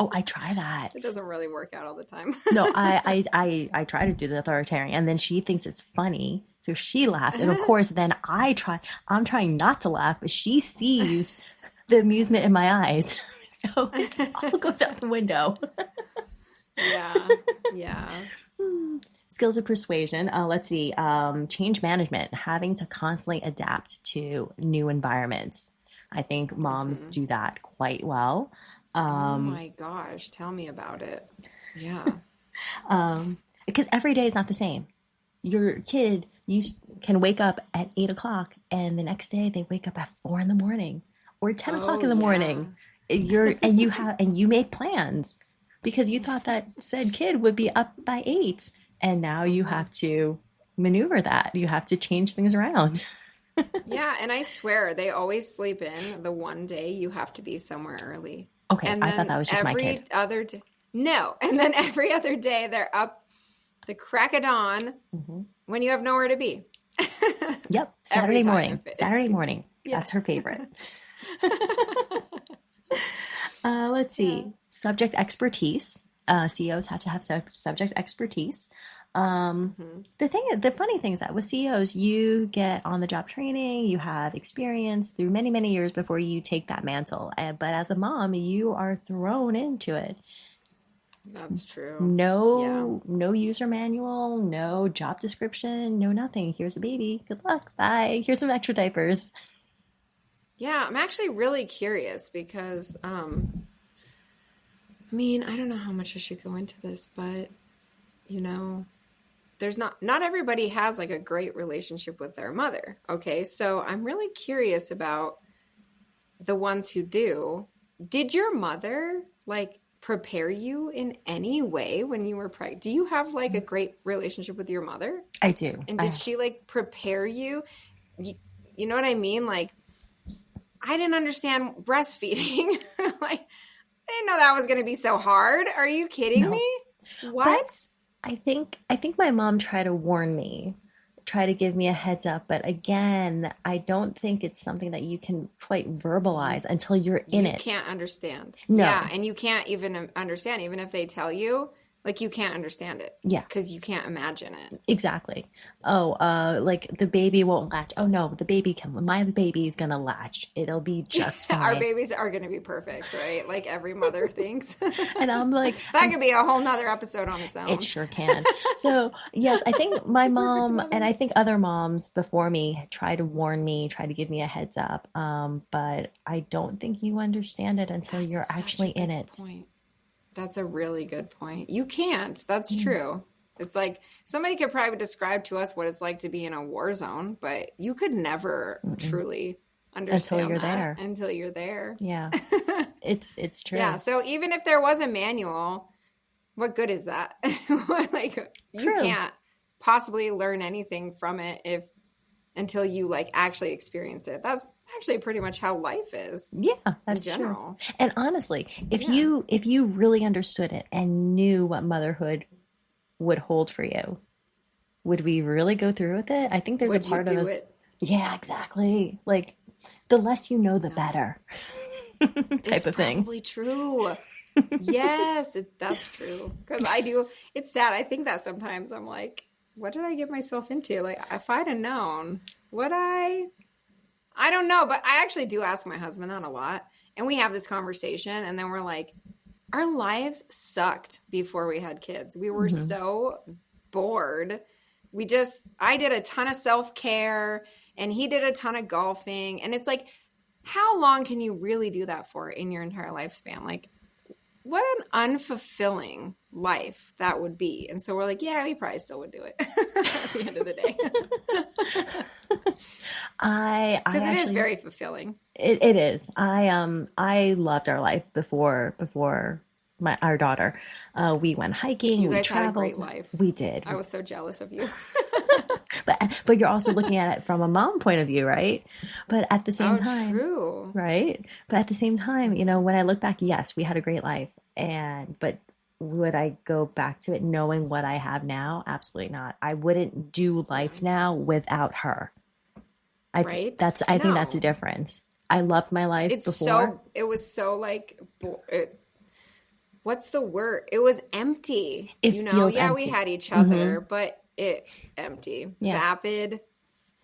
Oh, I try that. It doesn't really work out all the time. No, I try to do the authoritarian, and then she thinks it's funny, so she laughs, and of course, then I'm trying not to laugh, but she sees the amusement in my eyes, so it all goes out the window. Yeah. Yeah. Skills of persuasion. Let's see. Change management, having to constantly adapt to new environments. I think moms Hmm. do that quite well. Oh Um, my gosh, tell me about it. Yeah. because every day is not the same. Your kid can wake up at 8 o'clock, and the next day they wake up at 4 in the morning or 10 o'clock Oh in the yeah. morning. And you make plans because you thought that said kid would be up by 8, and now you Hmm. have to maneuver that. You have to change things around. Yeah, and I swear they always sleep in the one day you have to be somewhere early. Okay, And I thought then that was just my kid. every other day, no, and then every other day they're up the crack of dawn Hmm. when you have nowhere to be. Yep, Every Saturday time morning. it Saturday seems. morning. Yeah. That's her favorite. Let's Yeah. see. Subject expertise. CEOs have to have subject expertise. Hmm. The funny thing is that with CEOs, you get on the job training, you have experience through many, many years before you take that mantle. But as a mom, you are thrown into it. That's true. Yeah. No user manual, no job description, no nothing. Here's a baby. Good luck. Bye. Here's some extra diapers. Yeah, I'm actually really curious because I mean, I don't know how much I should go into this, but you know, there's not everybody has like a great relationship with their mother. Okay? So, I'm really curious about the ones who do. Did your mother like prepare you in any way when you were pregnant? Do you have like a great relationship with your mother? I do. And did she like prepare you? You, you know what I mean? Like, I didn't understand breastfeeding. Like, I didn't know that was going to be so hard. Are you kidding No. me? But What? I think my mom tried to warn me, try to give me a heads up, but again, I don't think it's something that you can quite You verbalize until you're in you it. can't understand. Yeah, No. and you can't even understand even if they tell you, like you can't understand it Yeah. because you can't imagine it. Exactly. Oh, like the baby won't latch. Oh no, my baby is gonna latch. It'll be just Our fine. babies are going to be perfect, right? Like every mother thinks. And I'm like, That could be a whole nother episode on its it own. sure can. So, yes, I think my Perfect mom and I mothers. think other moms before me tried to warn me, tried to give me a heads up. But I don't think you understand it until That's you're such a actually in good it. point. That's a really good point. You can't. That's Mm, true. It's like somebody could probably describe to us what it's like to be in a war zone, but you could never mm-mm. truly Until understand you're that there. until you're there. Yeah, it's Yeah. true. So even if there was a manual, what good is that? Like you True. can't possibly learn anything from it if until you like actually experience it. That's actually pretty much how life is Yeah, in that's true. general. And honestly, Yeah. if you really understood it and knew what motherhood would hold for you, would we really go through with it? I think there's a Would you part of do us. it? Yeah, exactly. Like the less you know, the No. better It's type of thing. probably true. Yes, that's true. Because I do, it's sad. I think that sometimes I'm like, what did I get myself into? Like, if I'd have known, would I don't know, but I actually do ask my husband that a lot. And we have this conversation, and then we're like, our lives sucked before we had kids. We were Hmm. so bored. I did a ton of self care, and he did a ton of golfing. And it's like, how long can you really do that for in your entire lifespan? Like, what an unfulfilling life that would be. And so we're like, yeah, we probably still would do it at the end of the day. I Because it is actually very fulfilling. it is. I loved our life before my our daughter. We went hiking, You we guys had a great traveled. life. We did. I was so jealous of you. But you're also looking at it from a mom point of view, right? But at the same Oh, time, true. right? But at the same time, when I look back, yes, we had a great life. But would I go back to it knowing what I have now? Absolutely not. I wouldn't do Yeah. life now without her. Right? I think that's a No. difference. I loved my life before. It was so like, what's the word? It was empty. It Yeah, feels we empty. had each Hmm. other, but empty, Yeah. vapid,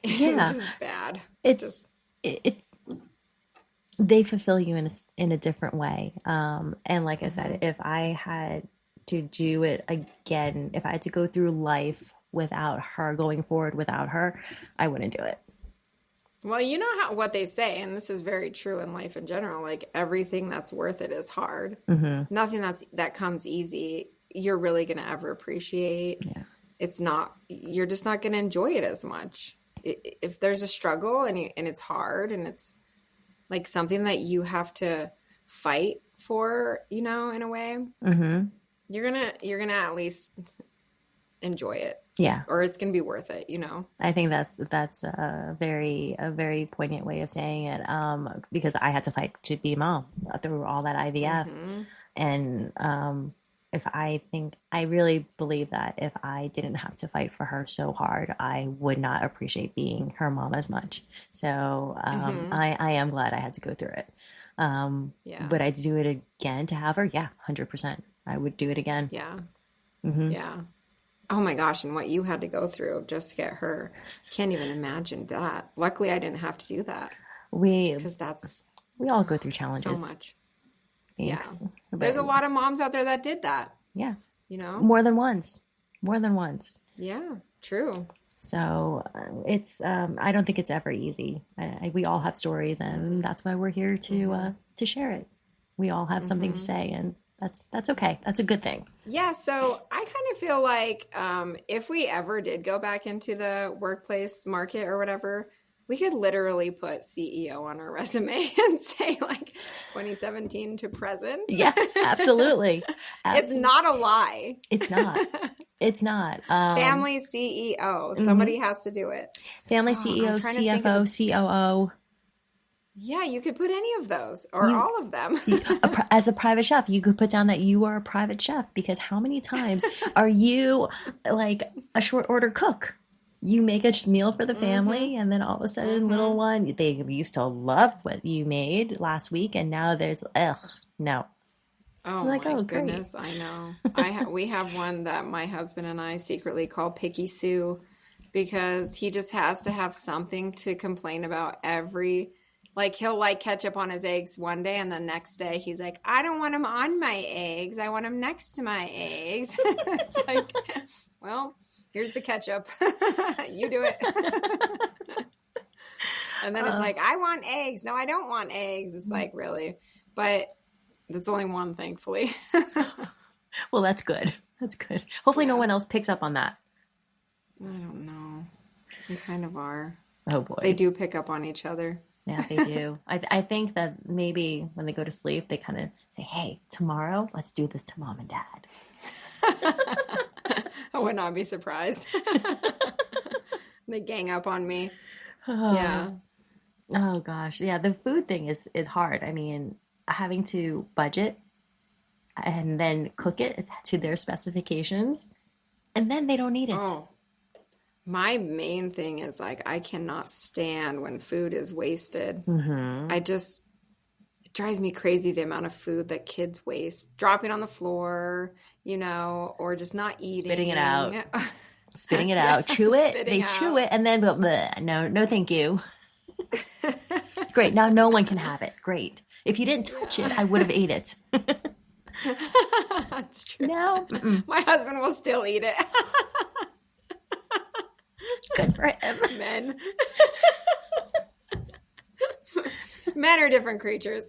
Yeah. just bad. It's Just, it's they fulfill you in a different way. And like I said, mhm. if I had to do it again, if I had to go through life without her, going forward without her, I wouldn't do it. Well, you know what they say, and this is very true in life in general, like everything that's worth it is hard. Hmm. Nothing that comes easy, you're really going to ever appreciate. Yeah. You're just not going to enjoy it as much. If there's a struggle and it's hard and it's like something that you have to fight for, in a way, Hmm. you're gonna at least enjoy it, Yeah. or it's gonna be worth it. I think that's a very poignant way of saying it. Because I had to fight to be a mom through all that IVF, Hmm. and if I really believe that if I didn't have to fight for her so hard, I would not appreciate being her mom as much. So Hmm. I am glad I had to go through it. Yeah, Would I do it again to have her? Yeah, 100%. I would do it again. yeah, Hmm. yeah. Oh my gosh, and what you had to go through just to get her. Can't even imagine that. Luckily, I didn't have to do that We because that's we all go through so challenges. much. Yeah. Thanks, There's but a lot of moms out there that did that. Yeah. you know? More than once. More than once. Yeah, true. So it's I don't think it's ever easy. We all have stories, and that's why we're here to share it. We all have something to say, and that's okay. That's a good thing. Yeah, so I kind of feel like if we ever did go back into the workplace market or whatever, we could literally put CEO on our resume and say like 2017 to present. Yeah, absolutely. It's not a lie. It's not. It's not. Family CEO. Mhm. Somebody has to do it. Family Oh, I'm CEO, trying to think of the. CFO, COO. Yeah, you could put any of those or You, all of them. as a private chef, you could put down that you are a private chef because how many times are you like a short order cook? You make a meal for the Mm-hmm. family, and then all of a sudden, little Mm-hmm. one, they used to love what you made last week, and now there's, ugh, no. Oh You're like, my oh, great. goodness, I know. We have one that my husband and I secretly call Picky Sue because he just has to have something to complain about every like he'll like ketchup on his eggs one day and the next day he's like, I don't want them on my eggs. I want them next to my eggs. It's like, well, here's the ketchup. You do it. And then it's Uh, like, I want eggs. No, I don't want eggs. It's like, really? But that's only one, thankfully. well, that's good. That's good. Hopefully, no Yeah. one else picks up on that. I don't know. They kind of are. Oh, They boy. do pick up on each other. Yeah, they do. I think that maybe when they go to sleep, they kind of say, hey, tomorrow, let's do this to mom and dad. I would not be surprised. They gang up on me. Oh, Yeah. oh gosh. Yeah, the food thing is hard. I mean, having to budget and then cook it to their specifications, and then they don't eat it. Oh, my main thing is like I cannot stand when food is wasted. Mm-hmm. I just it drives me crazy the amount of food that kids waste, dropping on the floor, or just not Spitting it out. eating. Spitting it Yeah, out. Chew it. spitting They chew out. it, and then bleh, no, no, thank you. Great. Now no one can have it. Great. If you didn't touch it, Yeah. I would have ate it. That's true. No, mm-mm. My husband will still eat it. Good for him. Men. Men are different creatures.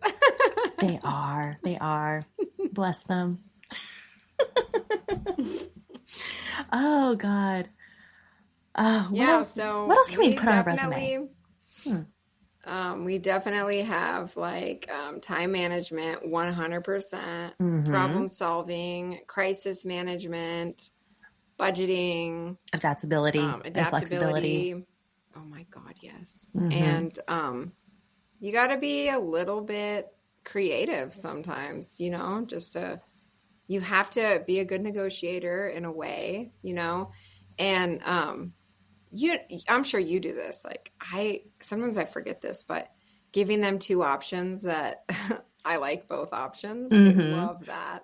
They are. They are. Bless them. Oh God. Yeah, What so else can we put on a resume? Hmm. we definitely have like time management, 100%, Mm-hmm. problem solving, crisis management, budgeting, Adaptability and flexibility. adaptability. Oh my God, yes. Mm-hmm. And you got to be a little bit creative sometimes, you have to be a good negotiator in a way, and I'm sure you do this. Like sometimes I forget this, but giving them two options that I like both options. I Mm-hmm. love that.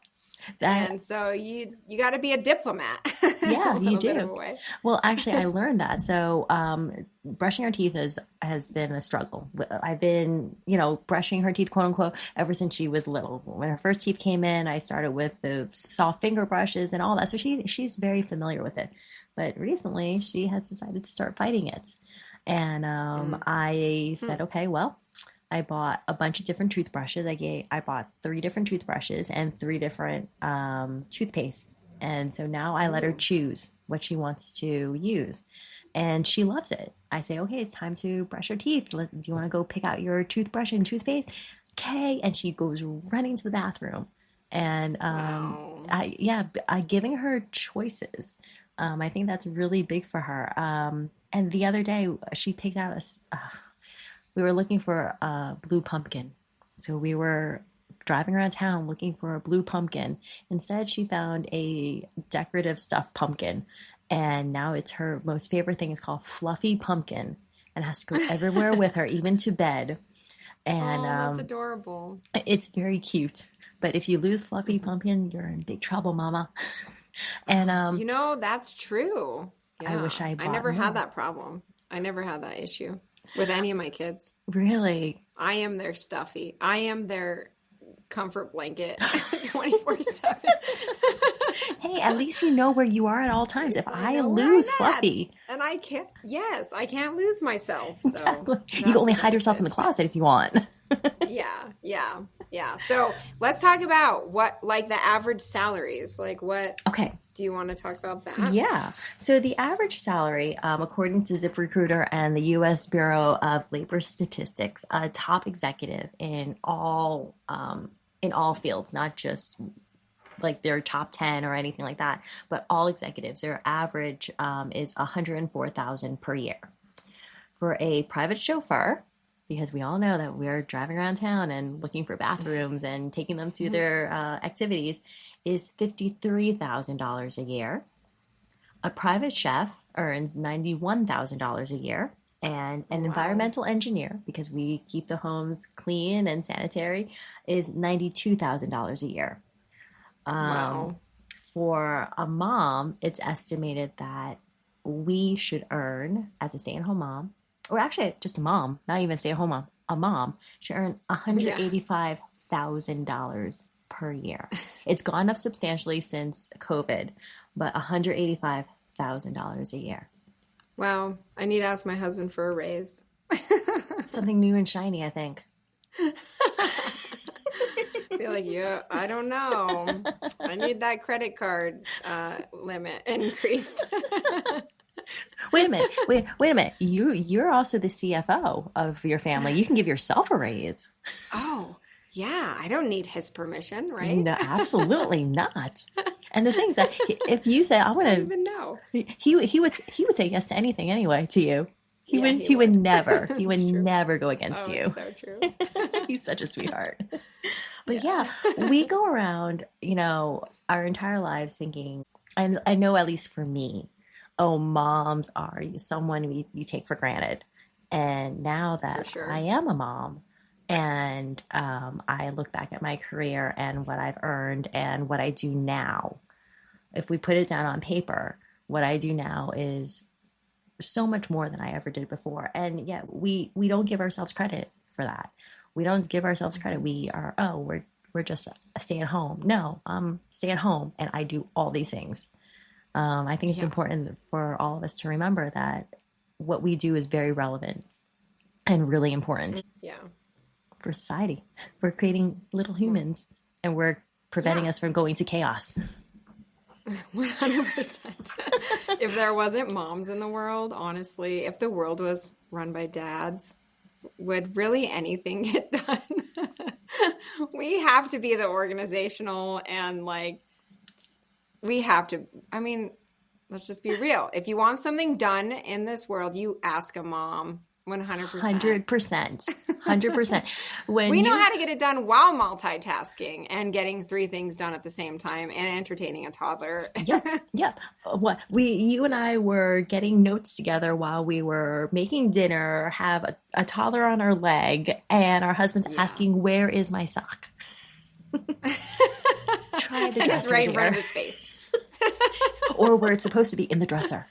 That And so you got to be a diplomat in a Yeah, you little bit of do. a way. Well, actually, I learned that. So, brushing our teeth has been a struggle. I've been, brushing her teeth, quote unquote, ever since she was little. When her first teeth came in, I started with the soft finger brushes and all that. So she's very familiar with it. But recently, she has decided to start fighting it, and Mm. I Hmm. said, okay, well. I bought a bunch of different toothbrushes. I bought 3 different toothbrushes and 3 different toothpastes. And so now I let her Ooh. choose what she wants to use. And she loves it. I say, okay, it's time to brush your teeth. Do you want to go pick out your toothbrush and toothpaste? Okay. And she goes running to the bathroom. And Wow. I giving her choices. I think that's really big for her. And the other day she picked out we were looking for a blue pumpkin. So we were driving around town looking for a blue pumpkin. Instead, she found a decorative stuffed pumpkin. And now it's her most favorite thing. It's called Fluffy Pumpkin and has to go everywhere with her, even to bed. And Oh, that's adorable. it's very cute. But if you lose Fluffy Mhm. Pumpkin, you're in big trouble, Mama. And That's true. I Yeah. wish I I bought never had more. that problem. I never had that issue with any of my kids. Really? I am their stuffy. I am their comfort blanket 24/7. Hey, at least you know where you are at all At times. If least I I know where I'm lose at. Fluffy, And I can't lose myself. So exactly, you can that's only a hide yourself in the benefit. closet if you want. Yeah. So let's talk about what, like the average salaries. Like, what Okay. do you want to talk about that? Yeah. So the average salary, according to ZipRecruiter and the U.S. Bureau of Labor Statistics, a top executive in all fields, not just like their top 10 or anything like that, but all executives, their average is 104,000 per year. For a private chauffeur, because we all know that we're driving around town and looking for bathrooms and taking them to their activities, is $53,000 a year. A private chef earns $91,000 a year. And Oh, an wow. environmental engineer, because we keep the homes clean and sanitary, is $92,000 a year. Um, Wow. for a mom, it's estimated that we should earn, as a stay-at-home mom, or actually just a mom, not even stay-at-home mom, a mom should earn Yeah. $185,000 per year. It's gone up substantially since COVID, but $185,000 a year. Wow. I need to ask my husband for a raise. Something new and shiny, I think. Feel like, yeah, I don't know. I need that credit card limit increased. Wait a minute. Wait a minute. You're also the CFO of your family. You can give yourself a raise. Oh, yeah. I don't need his permission, right? No, absolutely not. And the things that if you say I I don't want even know. to, he would say yes to anything anyway to you. Yeah, he He would would. never It's true. go against Oh, it's you. so true. He's such a sweetheart. But Yeah. yeah, we go around, our entire lives thinking, and I know at least for me, oh, moms are someone we take for granted. And now For that I sure. am a mom, and I look back at my career and what I've earned and what I do now, if we put it down on paper, what I do now is so much more than I ever did before. And yet we don't give ourselves credit for that. We don't give ourselves credit. Mhm. We are, oh, we're just a stay at home. No, stay at home and I do all these things. I think it's Yeah. important for all of us to remember that what we do is very relevant and really important Yeah. for society. We're creating little Well, humans and we're preventing yeah. us from going to chaos. 100%. If there wasn't moms in the world, honestly, if the world was run by dads, would really anything get done? We have to be the organizational and like we have to, I mean, let's just be real. If you want something done in this world, you ask a mom 100%. 100%. 100%. When We know you how to get it done while multitasking and getting three things done at the same time and entertaining a toddler. Yep, yep. You and Yeah. I were getting notes together while we were making dinner, have a toddler on our leg, and our husband's Yeah. asking, "Where is my sock?" Try the And it's dresser, right in front of dear, his face. or where it's supposed to be in the dresser.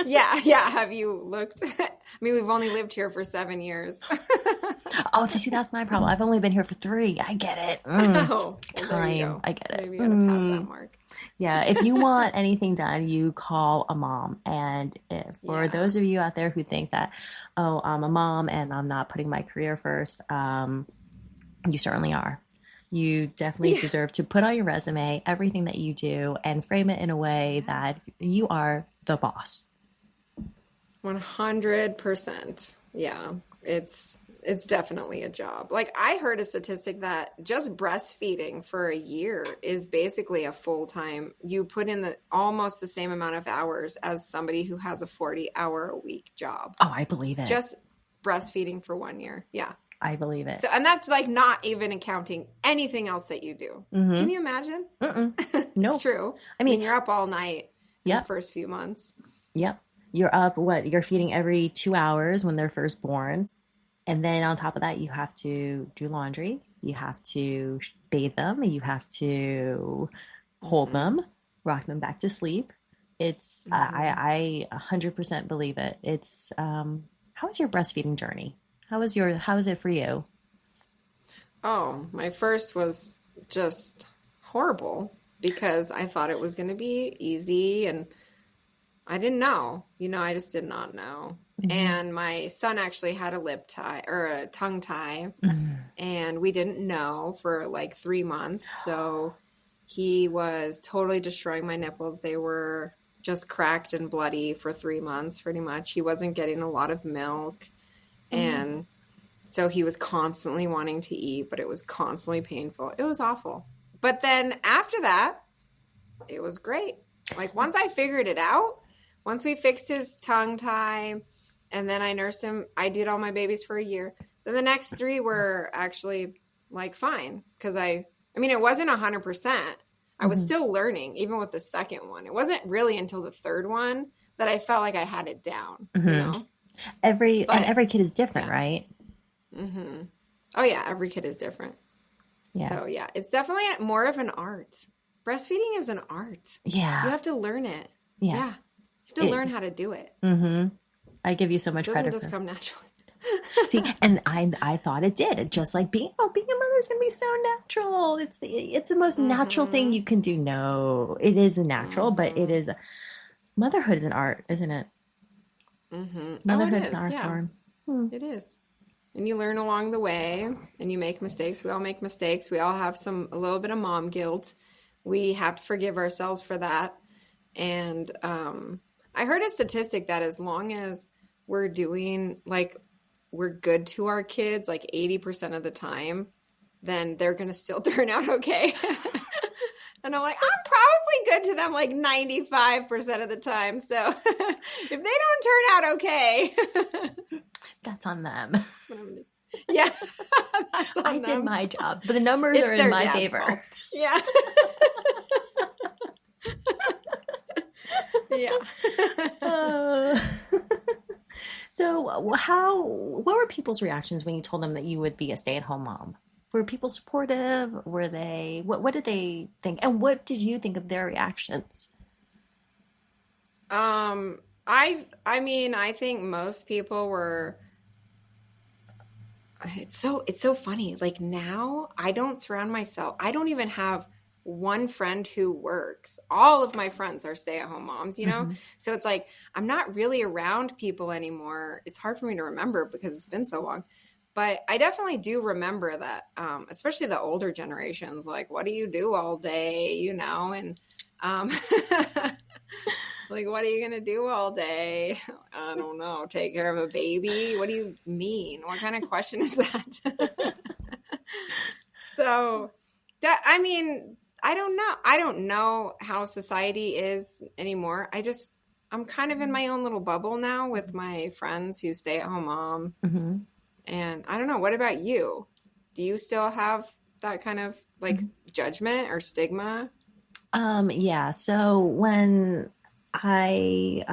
Yeah. Have you looked? I mean, we've only lived here for 7 years. Oh, see, that's my problem. I've only been here for 3. I get it. Oh, well, there you Time. go. I get it. Maybe you got to pass that mark. Yeah, if you want anything done, you call a mom. And if, for Yeah. those of you out there who think that, oh, I'm a mom and I'm not putting my career first, you certainly are. You definitely Yeah. deserve to put on your resume everything that you do and frame it in a way that you are the boss. 100%. Yeah. It's definitely a job. Like I heard a statistic that just breastfeeding for a year is basically a full-time. You put in the almost the same amount of hours as somebody who has a 40-hour a week job. Oh, I believe it. Just breastfeeding for 1 year. Yeah. I believe it. So, and that's like not even accounting anything else that you do. Can you imagine? It's Nope. true. I I mean, mean, you're up all night in the yep, first few months. yep. You're up, what? You're feeding every 2 hours when they're first born. And then on top of that, you have to do laundry. You have to bathe them. You have to hold Hmm. them, rock them back to sleep. It's Hmm. I 100% believe it. It's how was your breastfeeding journey? How was it for you? Oh, my first was just horrible. because I thought it was going to be easy, and I didn't know. I just did not know. Mm-hmm. And my son actually had a lip tie or a tongue tie, Mm-hmm. and we didn't know for like 3 months. So he was totally destroying my nipples. They were just cracked and bloody for 3 months, pretty much. He wasn't getting a lot of milk. Mm-hmm. And so he was constantly wanting to eat, but it was constantly painful. It was awful. But then after that, it was great. Like once I figured it out, once we fixed his tongue tie, and then I nursed him, I did all my babies for a year. Then the next three were actually like fine because I mean, it wasn't 100%. I was Mm-hmm. still learning, even with the second one. It wasn't really until the third one that I felt like I had it down, Mm-hmm. But Every kid is different, yeah. right? hmm Oh yeah, every kid is different. Yeah. So yeah, it's definitely more of an art. Breastfeeding is an art. You Yeah. have to learn it. Yeah. Yeah. You have to It. learn how to do it. Mm-hmm. I give you so It much doesn't credit just for. come naturally. See, and I thought it did. Just like being a mother is gonna be so natural. It's the most natural thing hmm you can do. No, it is natural, but it hmm is motherhood is an art, isn't it? Oh, it Motherhood is an is. art Yeah, form. Hmm. it is. And you learn along the way and you make mistakes. We all make mistakes. We all have a little bit of mom guilt. We have to forgive ourselves for that. And I heard a statistic that as long as we're doing like we're good to our kids like 80% of the time, then they're going to still turn out okay. And I'm like, I'm probably good to them like 95% of the time. So if they don't turn out okay, That's on them. yeah, that's I on did them. my job, but the numbers It's are in their my dad's favor. fault. Yeah. Yeah. Uh, so, what were people's reactions when you told them that you would be a stay-at-home mom? Were people supportive? Were they, what did they think? And what did you think of their reactions? Um, I mean, I think most people were it's so funny. Like now, I don't surround myself. I don't even have one friend who works. All of my friends are stay-at-home moms. Hmm. So it's like I'm not really around people anymore. It's hard for me to remember because it's been so long. But I definitely do remember that, especially the older generations, like, what do you do all day, and um, like, what are you going to do all day? I don't know. Take care of a baby? What do you mean? What kind of question is that? So, I mean, I don't know. I don't know how society is anymore. I'm kind of in my own little bubble now with my friends who stay at home mom. Hmm. And I don't know. What about you? Do you still have that kind of like judgment or stigma? Yeah. So when I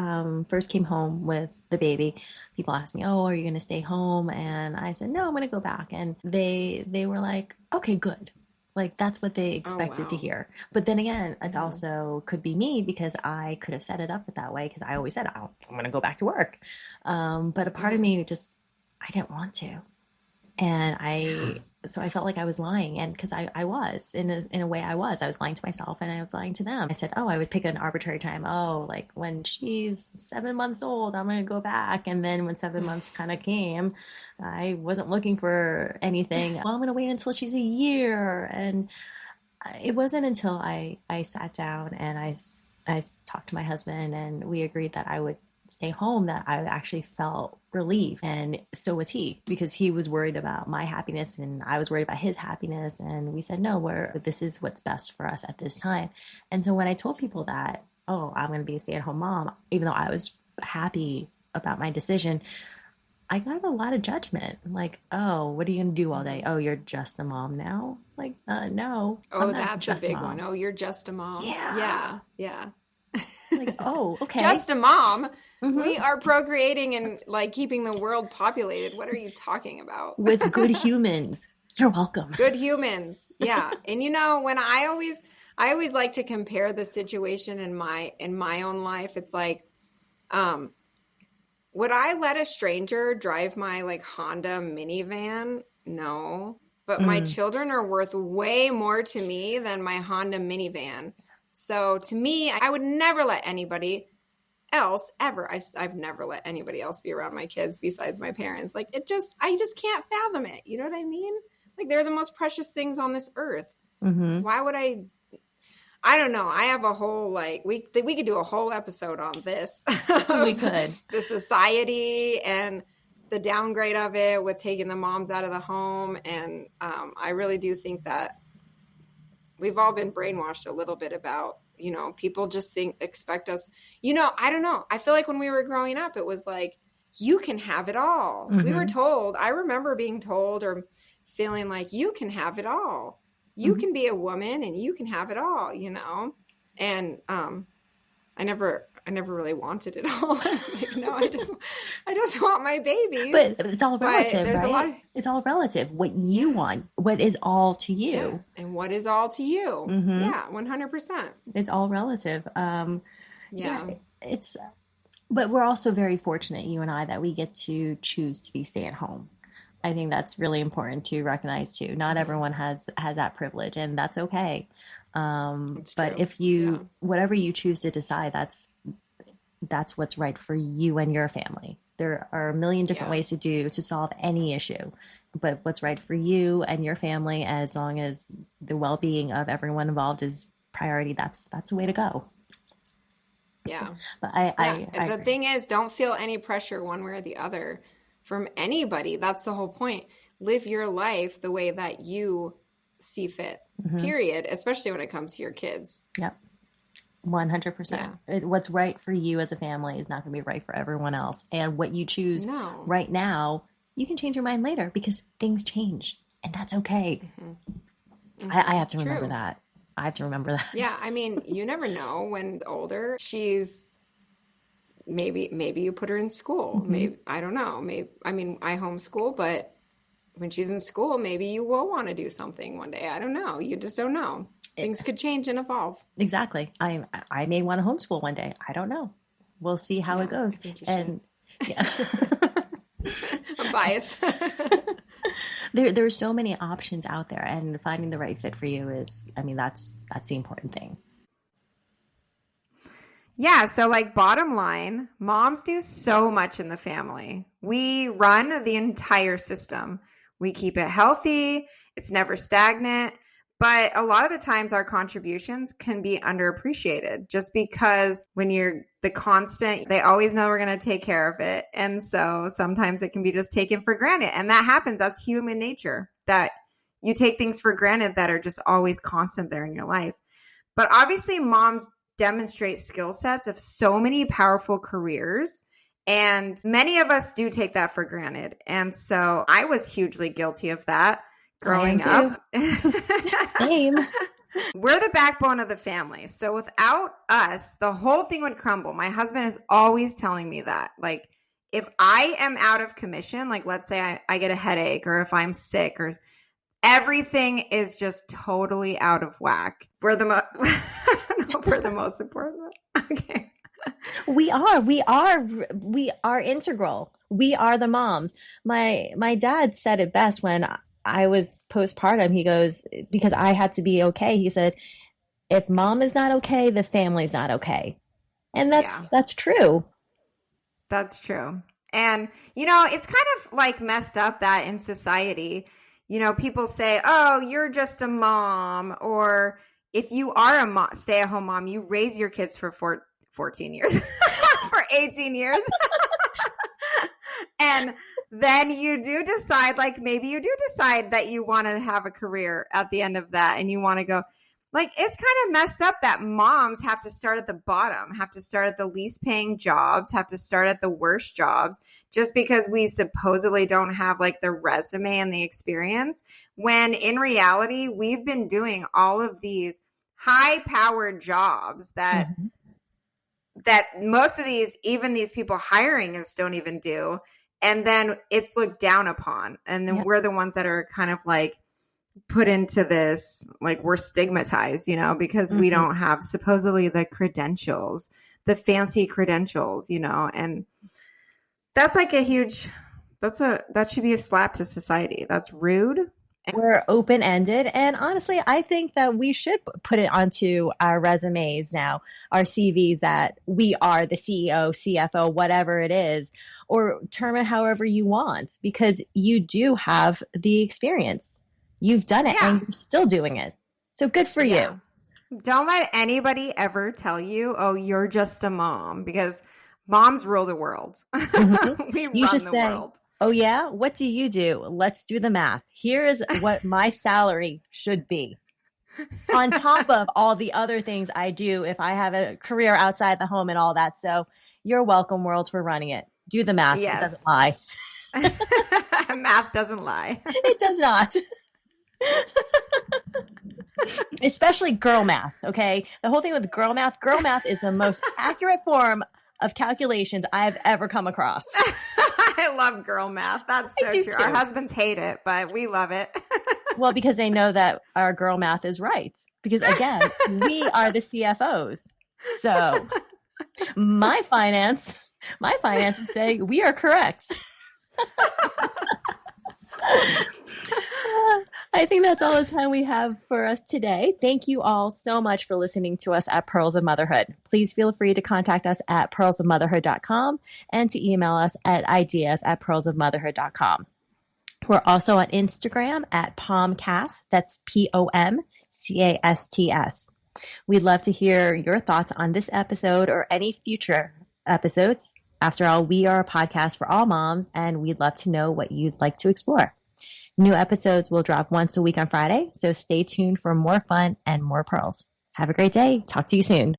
first came home with the baby, people asked me, "Oh, are you going to stay home?" And I said, "No, I'm going to go back." And they were like, "Okay, good." Like that's what they Oh, expected to wow. hear. But then again, it hmm also could be me because I could have set it up that way because I always said, "I'm going to go back to work." But a part of hmm me just I didn't want to. And I felt like I was lying. And because I was, in a way, I was lying to myself and I was lying to them. I said, oh, I would pick an arbitrary time. Oh, like when she's 7 months old, I'm going to go back. And then when 7 months kind of came, I wasn't looking for anything. Well, I'm going to wait until she's a year. And it wasn't until I sat down and I talked to my husband and we agreed that I would stay home that I actually felt relief. And so was he, because he was worried about my happiness and I was worried about his happiness. And we said, no, this is what's best for us at this time. And so when I told people that, oh, I'm going to be a stay at home mom, even though I was happy about my decision, I got a lot of judgment. Like, oh, what are you going to do all day? hmm Oh, you're just a mom now? Like, no, I'm Oh, not that's a just a big one. mom. Oh, you're just a mom. Yeah. Yeah, yeah. Like, oh, okay. Just a mom. We Hmm. are procreating and like keeping the world populated. What are you talking about? With good humans. You're welcome. Good humans. Yeah. And when I always like to compare the situation in my own life. It's like, um, would I let a stranger drive my like Honda minivan? No. but my children are worth way more to me than my Honda minivan. So to me, I would never let anybody else ever. I've never let anybody else be around my kids besides my parents. Like I just can't fathom it. You know what I mean? Like they're the most precious things on this earth. Why would I don't know. I have a whole we could do a whole episode on this. We could. The society and the downgrade of it with taking the moms out of the home. And I really do think that we've all been brainwashed a little bit about, people just expect us, I don't know. I feel like when we were growing up, it was like, you can have it all. We were told, I remember being told or feeling like you can have it all. You can be a woman and you can have it all, and I never really wanted it all. Like, no, I just want my babies. But it's all relative, right? It's all relative. What you want, what is all to you. Yeah. And what is all to you. Yeah, 100%. It's all relative. But we're also very fortunate, you and I, that we get to choose to be stay at home. I think that's really important to recognize too. Not everyone has that privilege, and that's okay. But if you, whatever you choose to decide, that's what's right for you and your family. There are a million different ways to solve any issue, but what's right for you and your family, as long as the well-being of everyone involved is priority, that's the way to go. Yeah. But the thing is, don't feel any pressure one way or the other from anybody. That's the whole point. Live your life the way that you see fit, period, especially when it comes to your kids. Yep. 100%. What's right for you as a family is not going to be right for everyone else. And what you choose right now, you can change your mind later because things change, and that's okay. I have to remember that. I have to remember that. Yeah. I mean, you never know when older she's maybe you put her in school. Maybe, I don't know. Maybe, I mean, I homeschool, but when she's in school, maybe you will want to do something one day. I don't know. You just don't know. Things could change and evolve. Exactly. I may want to homeschool one day. I don't know. We'll see how it goes. And I'm biased. There's so many options out there, and finding the right fit for you is, that's the important thing. Yeah. So bottom line, moms do so much in the family. We run the entire system. We keep it healthy. It's never stagnant. But a lot of the times our contributions can be underappreciated just because when you're the constant, they always know we're going to take care of it. And so sometimes it can be just taken for granted. And that happens. That's human nature, that you take things for granted that are just always constant there in your life. But obviously moms demonstrate skill sets of so many powerful careers. And many of us do take that for granted. And so I was hugely guilty of that growing up. Same. We're the backbone of the family. So without us, the whole thing would crumble. My husband is always telling me that. If I am out of commission, let's say I get a headache, or if I'm sick, or everything is just totally out of whack. We're the we're the most important. Okay. We are integral. We are the moms. My dad said it best when I was postpartum. He goes, because I had to be okay. He said, if mom is not okay, the family's not okay. And that's true. That's true. And, it's kind of messed up that in society, people say, oh, you're just a mom. Or if you are a stay-at-home mom, you raise your kids for 14 years, for 18 years. And then you do decide, maybe you do decide that you want to have a career at the end of that, and you want to go, it's kind of messed up that moms have to start at the bottom, have to start at the least paying jobs, have to start at the worst jobs, just because we supposedly don't have the resume and the experience, when in reality, we've been doing all of these high powered jobs that most of these people hiring us don't even do. And then it's looked down upon. And then we're the ones that are kind of put into this, we're stigmatized, because we don't have supposedly the credentials, the fancy credentials, and that's a huge, that should be a slap to society. That's rude. We're open-ended. And honestly, I think that we should put it onto our resumes now, our CVs, that we are the CEO, CFO, whatever it is, or term it however you want, because you do have the experience. You've done it and Yeah. you're still doing it. So good for Yeah. you. Don't let anybody ever tell you, oh, you're just a mom, because moms rule the world. Mhm. We You should run the say, world. oh, yeah, what do you do? Let's do the math. Here is what my salary should be, on top of all the other things I do if I have a career outside the home and all that. So you're welcome, world, for running it. Do the math. It doesn't Yes. lie. Math doesn't lie. It does not. Especially girl math, okay? The whole thing with girl math is the most accurate form of calculations I've ever come across. I love girl math. That's I so do true. Our too. husbands hate it, but we love it. Well, because they know that our girl math is right. Because again, we are the CFOs. So my finances say we are correct. I think that's all the time we have for us today. Thank you all so much for listening to us at Pearls of Motherhood. Please feel free to contact us at pearlsofmotherhood.com and to email us at ideas@pearlsofmotherhood.com. We're also on Instagram at POMCAST. That's POMCASTS. We'd love to hear your thoughts on this episode or any future episodes. After all, we are a podcast for all moms, and we'd love to know what you'd like to explore. New episodes will drop once a week on Friday, so stay tuned for more fun and more pearls. Have a great day. Talk to you soon.